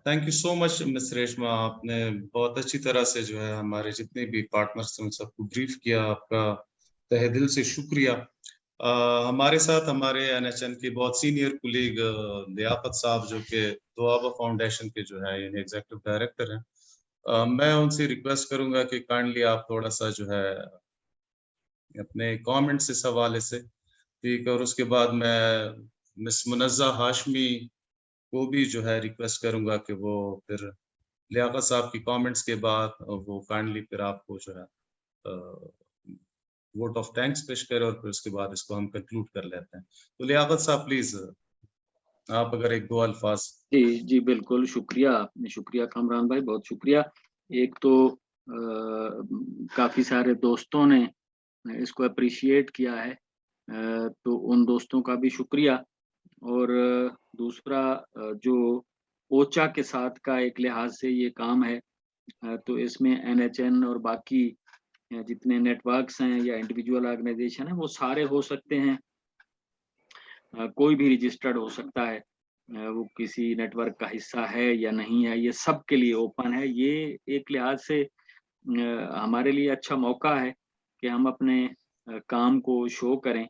Thank you so much miss Reshma, आपने बहुत अच्छी तरह से जो है हमारे जितने भी पार्टनर्स थे उन सबको ब्रीफ किया, आपका तहे दिल से शुक्रिया। हमारे साथ हमारे NHN के बहुत सीनियर कुलीग लियाकत साहब जो कि दुआबा फाउंडेशन के जो है यानी एग्जीक्यूटिव डायरेक्टर हैं, मैं उनसे रिक्वेस्ट करूंगा कि काइंडली आप थोड़ा सा जो है अपने कमेंट्स इस हवाले से, ठीक, और उसके बाद मैं मिस मुनज़्ज़ा हाशमी को भी जो है रिक्वेस्ट करूंगा कि वो फिर लियाकत साहब की कमेंट्स के बाद वो काइंडली फिर आपको जो है वोट ऑफ थैंक्स पेश करें और फिर उसके बाद इसको हम कंक्लूड कर लेते हैं। तो लियाकत साहब प्लीज आप अगर एक दो अल्फाज। जी बिल्कुल, शुक्रिया कामरान भाई, बहुत शुक्रिया। एक तो काफी सारे दोस्तों ने इसको अप्रिशिएट किया है, तो उन दोस्तों का भी शुक्रिया। और दूसरा जो ओचा के साथ का एक लिहाज से ये काम है, तो इसमें NHN और बाकी जितने नेटवर्क्स हैं या इंडिविजुअल ऑर्गेनाइजेशन है वो सारे हो सकते हैं, कोई भी रजिस्टर्ड हो सकता है, वो किसी नेटवर्क का हिस्सा है या नहीं है, ये सब के लिए ओपन है। ये एक लिहाज से हमारे लिए अच्छा मौका है कि हम अपने काम को शो करें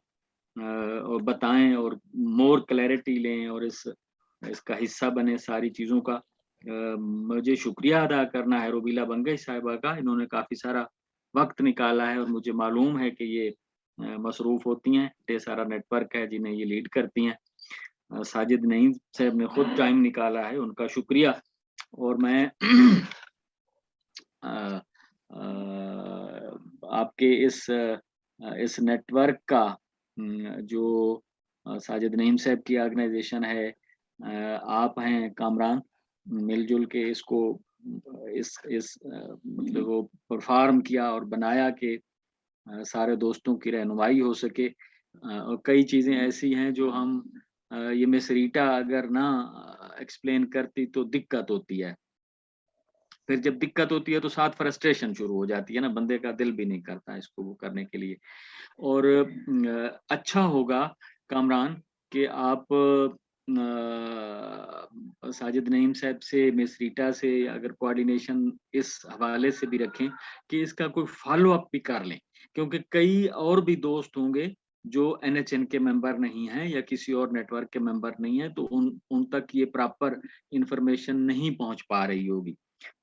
और बताएं और मोर क्लैरिटी लें और इसका हिस्सा बने सारी चीज़ों का। मुझे शुक्रिया अदा करना है रुबीला बंगश साहिबा का, इन्होंने काफ़ी सारा वक्त निकाला है और मुझे मालूम है कि ये मसरूफ़ होती हैं, ढेर सारा नेटवर्क है जिन्हें ये लीड करती हैं। साजिद नईम साहब ने खुद टाइम निकाला है, उनका शुक्रिया। और मैं आपके इस नेटवर्क का जो साजिद नईम साहब की ऑर्गेनाइजेशन है, आप हैं कामरान, मिलजुल के इसको इस मतलब वो परफॉर्म किया और बनाया कि सारे दोस्तों की रहनुमाई हो सके। और कई चीज़ें ऐसी हैं जो हम ये मिस रीटा अगर ना एक्सप्लेन करती तो दिक्कत होती है, फिर जब दिक्कत होती है तो साथ फ्रस्ट्रेशन शुरू हो जाती है ना, बंदे का दिल भी नहीं करता इसको वो करने के लिए। और अच्छा होगा कामरान कि आप साजिद नईम साहब से, मिस रीटा से अगर कोऑर्डिनेशन इस हवाले से भी रखें कि इसका कोई फॉलो अप भी कर लें, क्योंकि कई और भी दोस्त होंगे जो NHN के मेंबर नहीं हैं या किसी और नेटवर्क के मेंबर नहीं हैं, तो उन तक ये प्रॉपर इंफॉर्मेशन नहीं पहुंच पा रही होगी,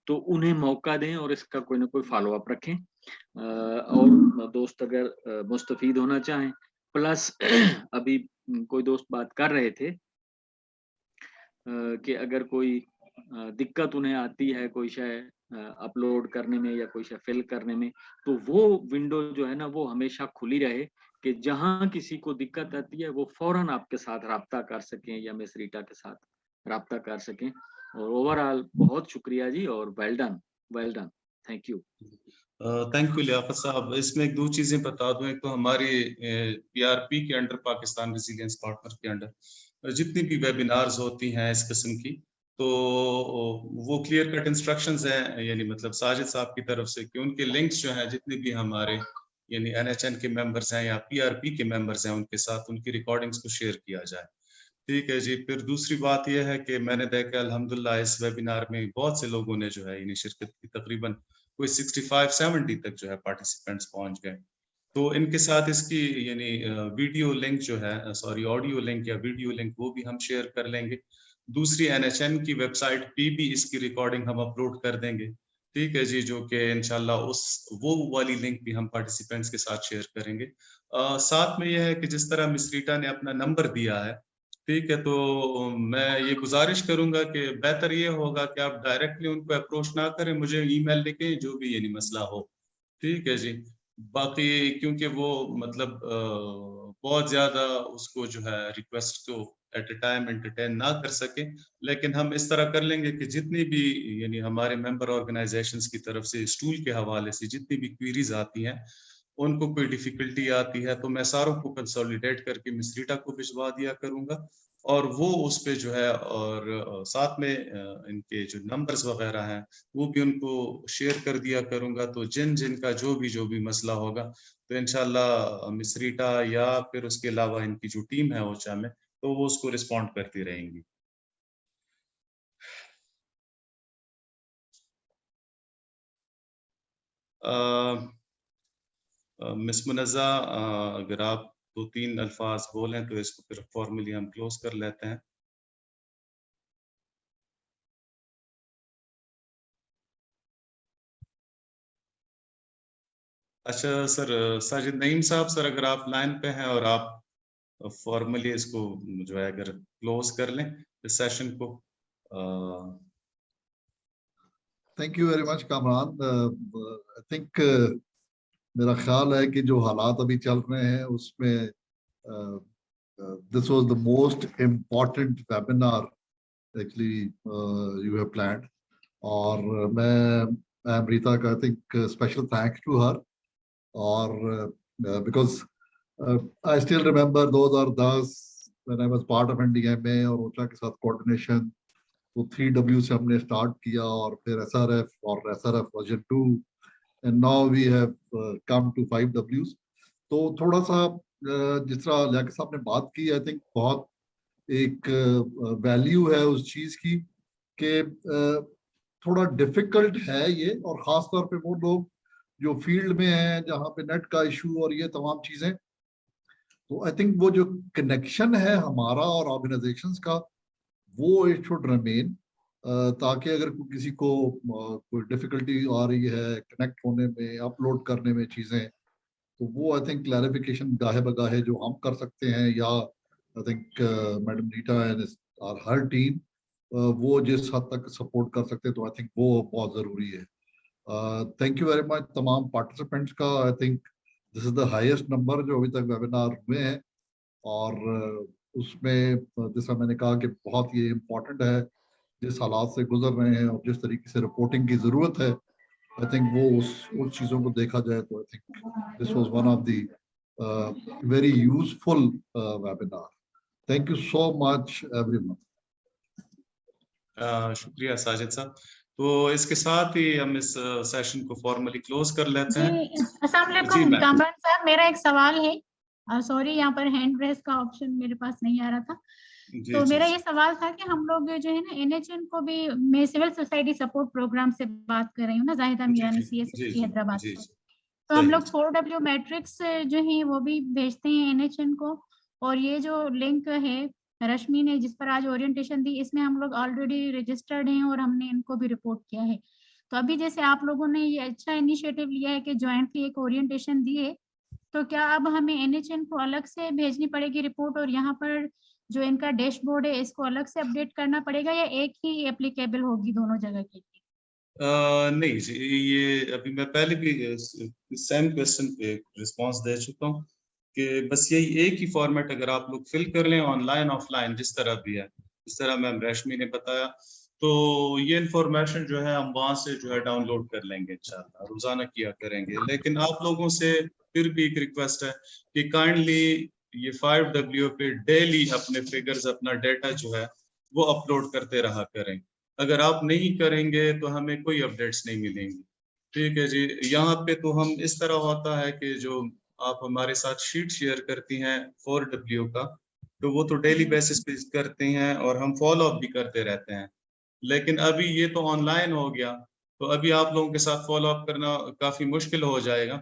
तो उन्हें मौका दें और इसका कोई ना कोई फॉलो अप रखें। और दोस्त अगर मुस्तफीद होना चाहें, प्लस अभी कोई दोस्त बात कर रहे थे कि अगर कोई दिक्कत उन्हें आती है कोई शय अपलोड करने में या कोई शय फिल करने में, तो वो विंडो जो है ना वो हमेशा खुली रहे कि जहां किसी को दिक्कत आती है वो फौरन आपके साथ राब्ता कर सकें या मिस रीटा के साथ राब्ता कर सकें। और ओवरऑल बहुत शुक्रिया जी और well done, thank you. Thank you Liaquat साहब। इसमें एक दो चीजें बता दूं, एक तो हमारी PRP के अंडर, पाकिस्तान रेजिलियंस पार्टनर के अंडर जितनी भी वेबिनार्स होती हैं इस किस्म की, तो वो क्लियर कट इंस्ट्रक्शंस हैं, यानी मतलब साजिद साहब की तरफ से कि उनके लिंक्स जो हैं जितने भी हमारे यानी NHN के मेंबर्स हैं या PRP के मेंबर्स हैं उनके साथ उनकी रिकॉर्डिंग्स को शेयर किया जाए। ठीक है जी। फिर दूसरी बात यह है कि मैंने देखा अल्हम्दुलिल्लाह इस वेबिनार में बहुत से लोगों ने जो है यानी शिरकत की, तकरीबन कोई 65-70 तक जो है पार्टिसिपेंट्स पहुंच गए। तो इनके साथ इसकी यानी वीडियो लिंक जो है, सॉरी ऑडियो लिंक या वीडियो लिंक, वो भी हम शेयर कर लेंगे। दूसरी NHN की वेबसाइट पे भी इसकी रिकॉर्डिंग हम अपलोड कर देंगे। ठीक है जी, जो कि इंशाल्लाह वो वाली लिंक भी हम पार्टिसिपेंट्स के साथ शेयर करेंगे। साथ में यह है कि जिस तरह मिस रीटा ने अपना नंबर दिया है, ठीक है, तो मैं ये गुजारिश करूंगा कि बेहतर ये होगा कि आप डायरेक्टली उनको अप्रोच ना करें, मुझे ईमेल लिखें जो भी यानी मसला हो। ठीक है जी। बाकी क्योंकि वो मतलब बहुत ज्यादा उसको जो है रिक्वेस्ट को एट ए टाइम एंटरटेन ना कर सके, लेकिन हम इस तरह कर लेंगे कि जितनी भी यानी हमारे मेंबर ऑर्गेनाइजेशंस की तरफ से स्टूल के हवाले से जितनी भी क्वेरीज आती हैं, उनको कोई डिफिकल्टी आती है, तो मैं सारों को कंसोलिडेट करके मिस रीटा को भिजवा दिया करूंगा और वो उस पे जो है, और साथ में इनके जो नंबर्स वगैरह हैं वो भी उनको शेयर कर दिया करूंगा। तो जिनका जो भी मसला होगा तो इंशाल्लाह मिस रीटा या फिर उसके अलावा इनकी जो टीम है ओचा में, तो वो उसको रिस्पॉन्ड करती रहेंगी। मिस मुनज़्ज़ा, अगर आप 2-3 अल्फाज बोलें तो इसको फिर फॉर्मली हम क्लोज कर लेते हैं। अच्छा सर, साजिद नईम साहब, सर अगर आप लाइन पे हैं और आप फॉर्मली इसको जो है अगर क्लोज कर लें इस सेशन को। Thank you very much Kamran. I think मेरा ख्याल है कि जो हालात अभी चल रहे हैं उसमें this was the most important webinar actually you have planned, और मैं अमृता का I think special thanks to her, और because I still remember 2010 when I was part of NDMA और ओचा के साथ कोऑर्डिनेशन, तो 3W से हमने स्टार्ट किया और फिर SRF और SRF version 2 and now we have come to 5Ws। तो थोड़ा सा जिस तरह लियाकत साहब ने बात की, आई थिंक बहुत एक वैल्यू है उस चीज की कि थोड़ा डिफिकल्ट है ये, और खास तौर पे वो लोग जो फील्ड में हैं जहाँ पे नेट का इशू और ये तमाम चीजें, तो आई थिंक वो जो कनेक्शन है हमारा और ऑर्गेनाइजेशंस का, वो इट शुड रिमेन, ताकि अगर किसी को कोई डिफिकल्टी आ रही है कनेक्ट होने में, अपलोड करने में चीजें, तो वो आई थिंक क्लैरिफिकेशन गाहे बगाहे जो हम कर सकते हैं, या I think madam Rita and और हर टीम वो जिस हद तक सपोर्ट कर सकते हैं, तो आई थिंक वो बहुत जरूरी है। थैंक यू वेरी मच तमाम पार्टिसिपेंट्स का। I think this is the highest number जो अभी तक वेबिनार हुए हैं, और उसमें जैसा मैंने कहा कि बहुत ये इम्पोर्टेंट है, जिस हालात से गुजर रहे हैं और जिस तरीके से रिपोर्टिंग की जरूरत है, आई थिंक वो उस चीजों को देखा जाए तो I think this was one of the very useful webinar. Thank you so much everyone. शुक्रिया साजिद साहब। तो इसके साथ ही हम इस सेशन को फॉर्मली क्लोज कर लेते हैं। अस्सलाम वालेकुम कामरान साहब, मेरा एक सवाल है। सॉरी, यहाँ पर हैंड रेस का ऑप्शन मेरे पास नहीं आ रहा था। तो मेरा ये सवाल था कि हम लोग जो है ना NHN को भी, मैं सिविल सोसाइटी सपोर्ट प्रोग्राम से बात कर रही हूँ ना, जाहिदा मियानी CSSP हैदराबाद से। तो हम लोग 4W मैट्रिक्स जो है वो भी भेजते हैं NHN को, और ये जो लिंक है रश्मि ने जिस पर आज ओरिएंटेशन दी, इसमें हम लोग ऑलरेडी रजिस्टर्ड हैं और हमने इनको भी रिपोर्ट किया है। तो अभी जैसे आप लोगों ने ये अच्छा इनिशिएटिव लिया है कि ज्वाइंटली एक ओरिएंटेशन दी है, तो क्या अब हमें NHN को अलग से भेजनी पड़ेगी रिपोर्ट, और यहाँ पर जो इनका डैशबोर्ड है इसको अलग से अपडेट करना पड़ेगा, या एक ही एप्लीकेबल होगी दोनों जगह के लिए? नहीं जी, ये अभी मैं पहले भी सेम क्वेश्चन पे रिस्पांस दे चुका हूँ कि बस यही एक ही फॉर्मेट अगर आप लोग फिल कर लें, ऑनलाइन ऑफलाइन जिस तरह भी है, जिस तरह मैम रश्मि ने बताया, तो ये इंफॉर्मेशन जो है हम वहाँ से जो है डाउनलोड कर लेंगे इंशाल्लाह, रोजाना किया करेंगे। लेकिन आप लोगों से फिर भी एक रिक्वेस्ट है कि काइंडली ये 5W पे डेली अपने फिगर्स, अपना डेटा जो है वो अपलोड करते रहा करें। अगर आप नहीं करेंगे तो हमें कोई अपडेट्स नहीं मिलेंगी। ठीक है जी। यहाँ पे तो हम इस तरह होता है कि जो आप हमारे साथ शीट शेयर करती हैं 4W का, तो वो तो डेली बेसिस पे करती हैं और हम फॉलो अप भी करते रहते हैं। लेकिन अभी ये तो ऑनलाइन हो गया, तो अभी आप लोगों के साथ फॉलो अप करना काफी मुश्किल हो जाएगा।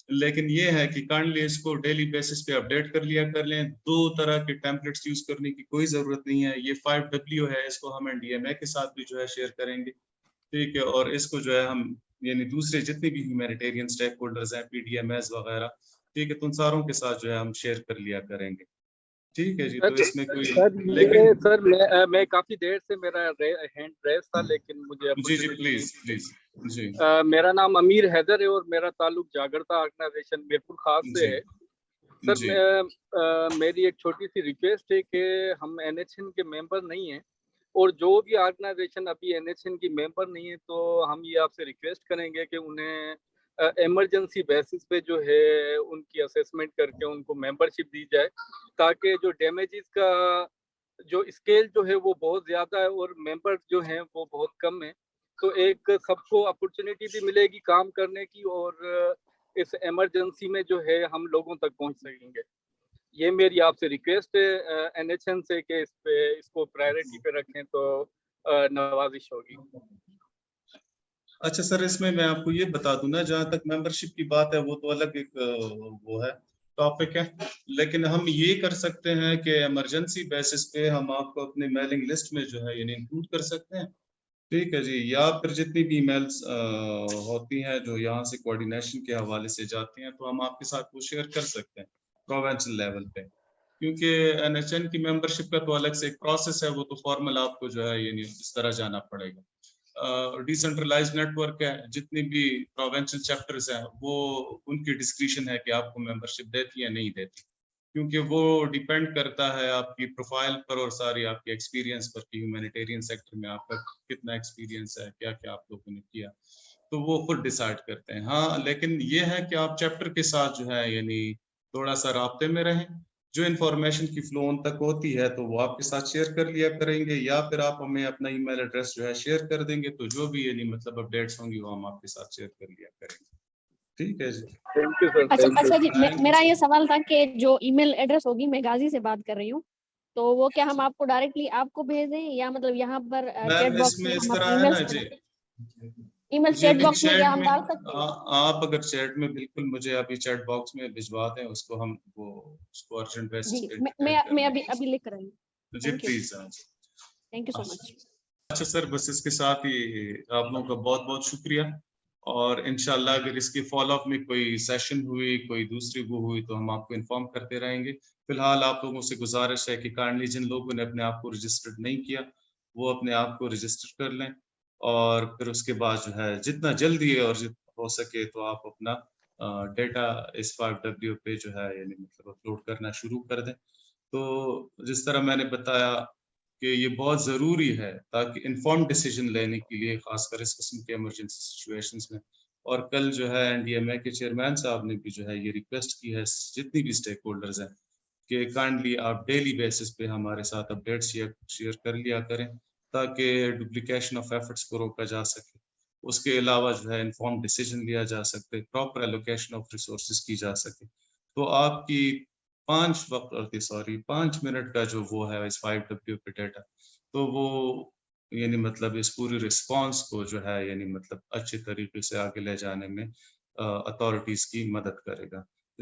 लेकिन ये है कि काइंडली इसको डेली बेसिस पे अपडेट कर लिया कर लें। 2 तरह के टेम्पलेट्स यूज करने की कोई जरूरत नहीं है। ये 5W है, इसको हम NDMA के साथ भी जो है शेयर करेंगे, ठीक है। और इसको जो है हम यानी दूसरे जितने भी ह्यूमैनिटेरियन स्टेक होल्डर्स हैं, PDMS वगैरह, ठीक है, तो उन सारों के साथ जो है हम शेयर कर लिया करेंगे, ठीक है जी। तो इसमें कोई सर मैं काफी देर से मेरा हैंड रेस था, लेकिन मुझे जी प्लीज जी। मेरा नाम अमीर हैदर है और मेरा ताल्लुक जागरता ऑर्गेनाइजेशन मीरपुर खास से है। सर मेरी एक छोटी सी रिक्वेस्ट है कि हम NHN के मेंबर नहीं हैं, और जो भी ऑर्गेनाइजेशन अभी NHN की मेंबर नहीं है, तो हम ये आपसे रिक्वेस्ट करेंगे कि उन्हें इमरजेंसी बेसिस पे जो है उनकी असेसमेंट करके उनको मेंबरशिप दी जाए, ताकि जो डैमेजेस का जो स्केल जो है वो बहुत ज़्यादा है और मेंबर जो हैं वो बहुत कम है। तो एक सबको अपॉर्चुनिटी भी मिलेगी काम करने की, और इस इमरजेंसी में जो है हम लोगों तक पहुंच सकेंगे। ये मेरी आपसे रिक्वेस्ट है NHN से कि इसको प्रायोरिटी पे रखें तो नवाजिश होगी। अच्छा सर, इसमें मैं आपको ये बता दूं ना, जहाँ तक मेंबरशिप की बात है वो तो अलग एक वो है टॉपिक है, लेकिन हम ये कर सकते हैं कि इमरजेंसी बेसिस पे हम आपको अपने मेलिंग लिस्ट में जो है यानी इंक्लूड कर सकते हैं, ठीक है जी। या फिर जितनी भी ईमेल्स होती हैं जो यहाँ से कोऑर्डिनेशन के हवाले से जाती हैं, तो हम आपके साथ वो शेयर कर सकते हैं प्रोविंशियल लेवल पे, क्योंकि NHN की मेंबरशिप का तो अलग से एक प्रोसेस है, वो तो फॉर्मल आपको जो है यानी इस तरह जाना पड़ेगा। डिसेंट्रलाइज्ड नेटवर्क है, जितनी भी प्रोविंशियल चैप्टर्स हैं वो उनकी डिस्क्रिप्शन है कि आपको मेंबरशिप देती है नहीं देती, क्योंकि वो डिपेंड करता है आपकी प्रोफाइल पर और सारी आपके एक्सपीरियंस पर कि ह्यूमैनिटेरियन सेक्टर में आपका कितना एक्सपीरियंस है, क्या क्या आप लोगों ने किया, तो वो खुद डिसाइड करते हैं। हाँ, लेकिन ये है कि आप चैप्टर के साथ जो है यानी थोड़ा सा राब्ते में रहें, जो इन्फॉर्मेशन की फ्लो उन तक होती है तो वो आपके साथ शेयर कर लिया करेंगे, या फिर आप हमें अपना ईमेल एड्रेस जो है शेयर कर देंगे, तो जो भी यानी मतलब अपडेट्स होंगी वो हम आपके साथ शेयर कर लिया करेंगे, ठीक है जी। Thank you sir. अच्छा जी, मेरा ये सवाल था कि जो ईमेल एड्रेस होगी, मैं गाजी से बात कर रही हूँ, तो वो क्या हम आपको डायरेक्टली आपको भेज दें, या मतलब यहाँ पर चैट बॉक्स में इस हम तरह है ना जी, ईमेल चैट बॉक्स में क्या हम डाल सकते हैं? आप अगर चैट में बिल्कुल मुझे अभी चैट बॉक्स में भिजवा दें उसको, हम वो उसको अर्जेंट बेसिस पे मैं अभी लिख रही हूँ जी, please. Thank you so much. अच्छा सर, बस इसके साथ ही आप लोगों का बहुत बहुत शुक्रिया, और इंशाल्लाह अगर इसकी फॉलोअप में कोई सेशन हुई, कोई दूसरी वो हुई, तो हम आपको इन्फॉर्म करते रहेंगे। फिलहाल आप लोगों से गुजारिश है कि काइंडली जिन लोगों ने अपने आप को रजिस्टर्ड नहीं किया वो अपने आप को रजिस्टर कर लें, और फिर उसके बाद जो है जितना जल्दी है और जितना हो सके तो आप अपना डेटा इस 5W पे जो है यानी मतलब अपलोड करना शुरू कर दें। तो जिस तरह मैंने बताया कि ये बहुत ज़रूरी है ताकि इन्फॉर्म डिसीजन लेने के लिए, खासकर इस किस्म के इमरजेंसी सिचुएशंस में। और कल जो है NDMA के चेयरमैन साहब ने भी जो है ये रिक्वेस्ट की है जितनी भी स्टेक होल्डर्स हैं कि काइंडली आप डेली बेसिस पे हमारे साथ अपडेट शेयर कर लिया करें, ताकि डुप्लीकेशन ऑफ एफर्ट्स को रोका जा सके। उसके अलावा जो है इन्फॉर्म डिसीजन लिया जा सकते, प्रॉपर एलोकेशन ऑफ रिसोर्सेज की जा सके। तो आपकी 5 मिनट का जो वो है इस 5W पे डेटा, तो वो यानी मतलब इस पूरी रिस्पांस को जो है यानी मतलब अच्छे तरीके से आगे ले जाने में अथॉरिटीज की मदद करेगा।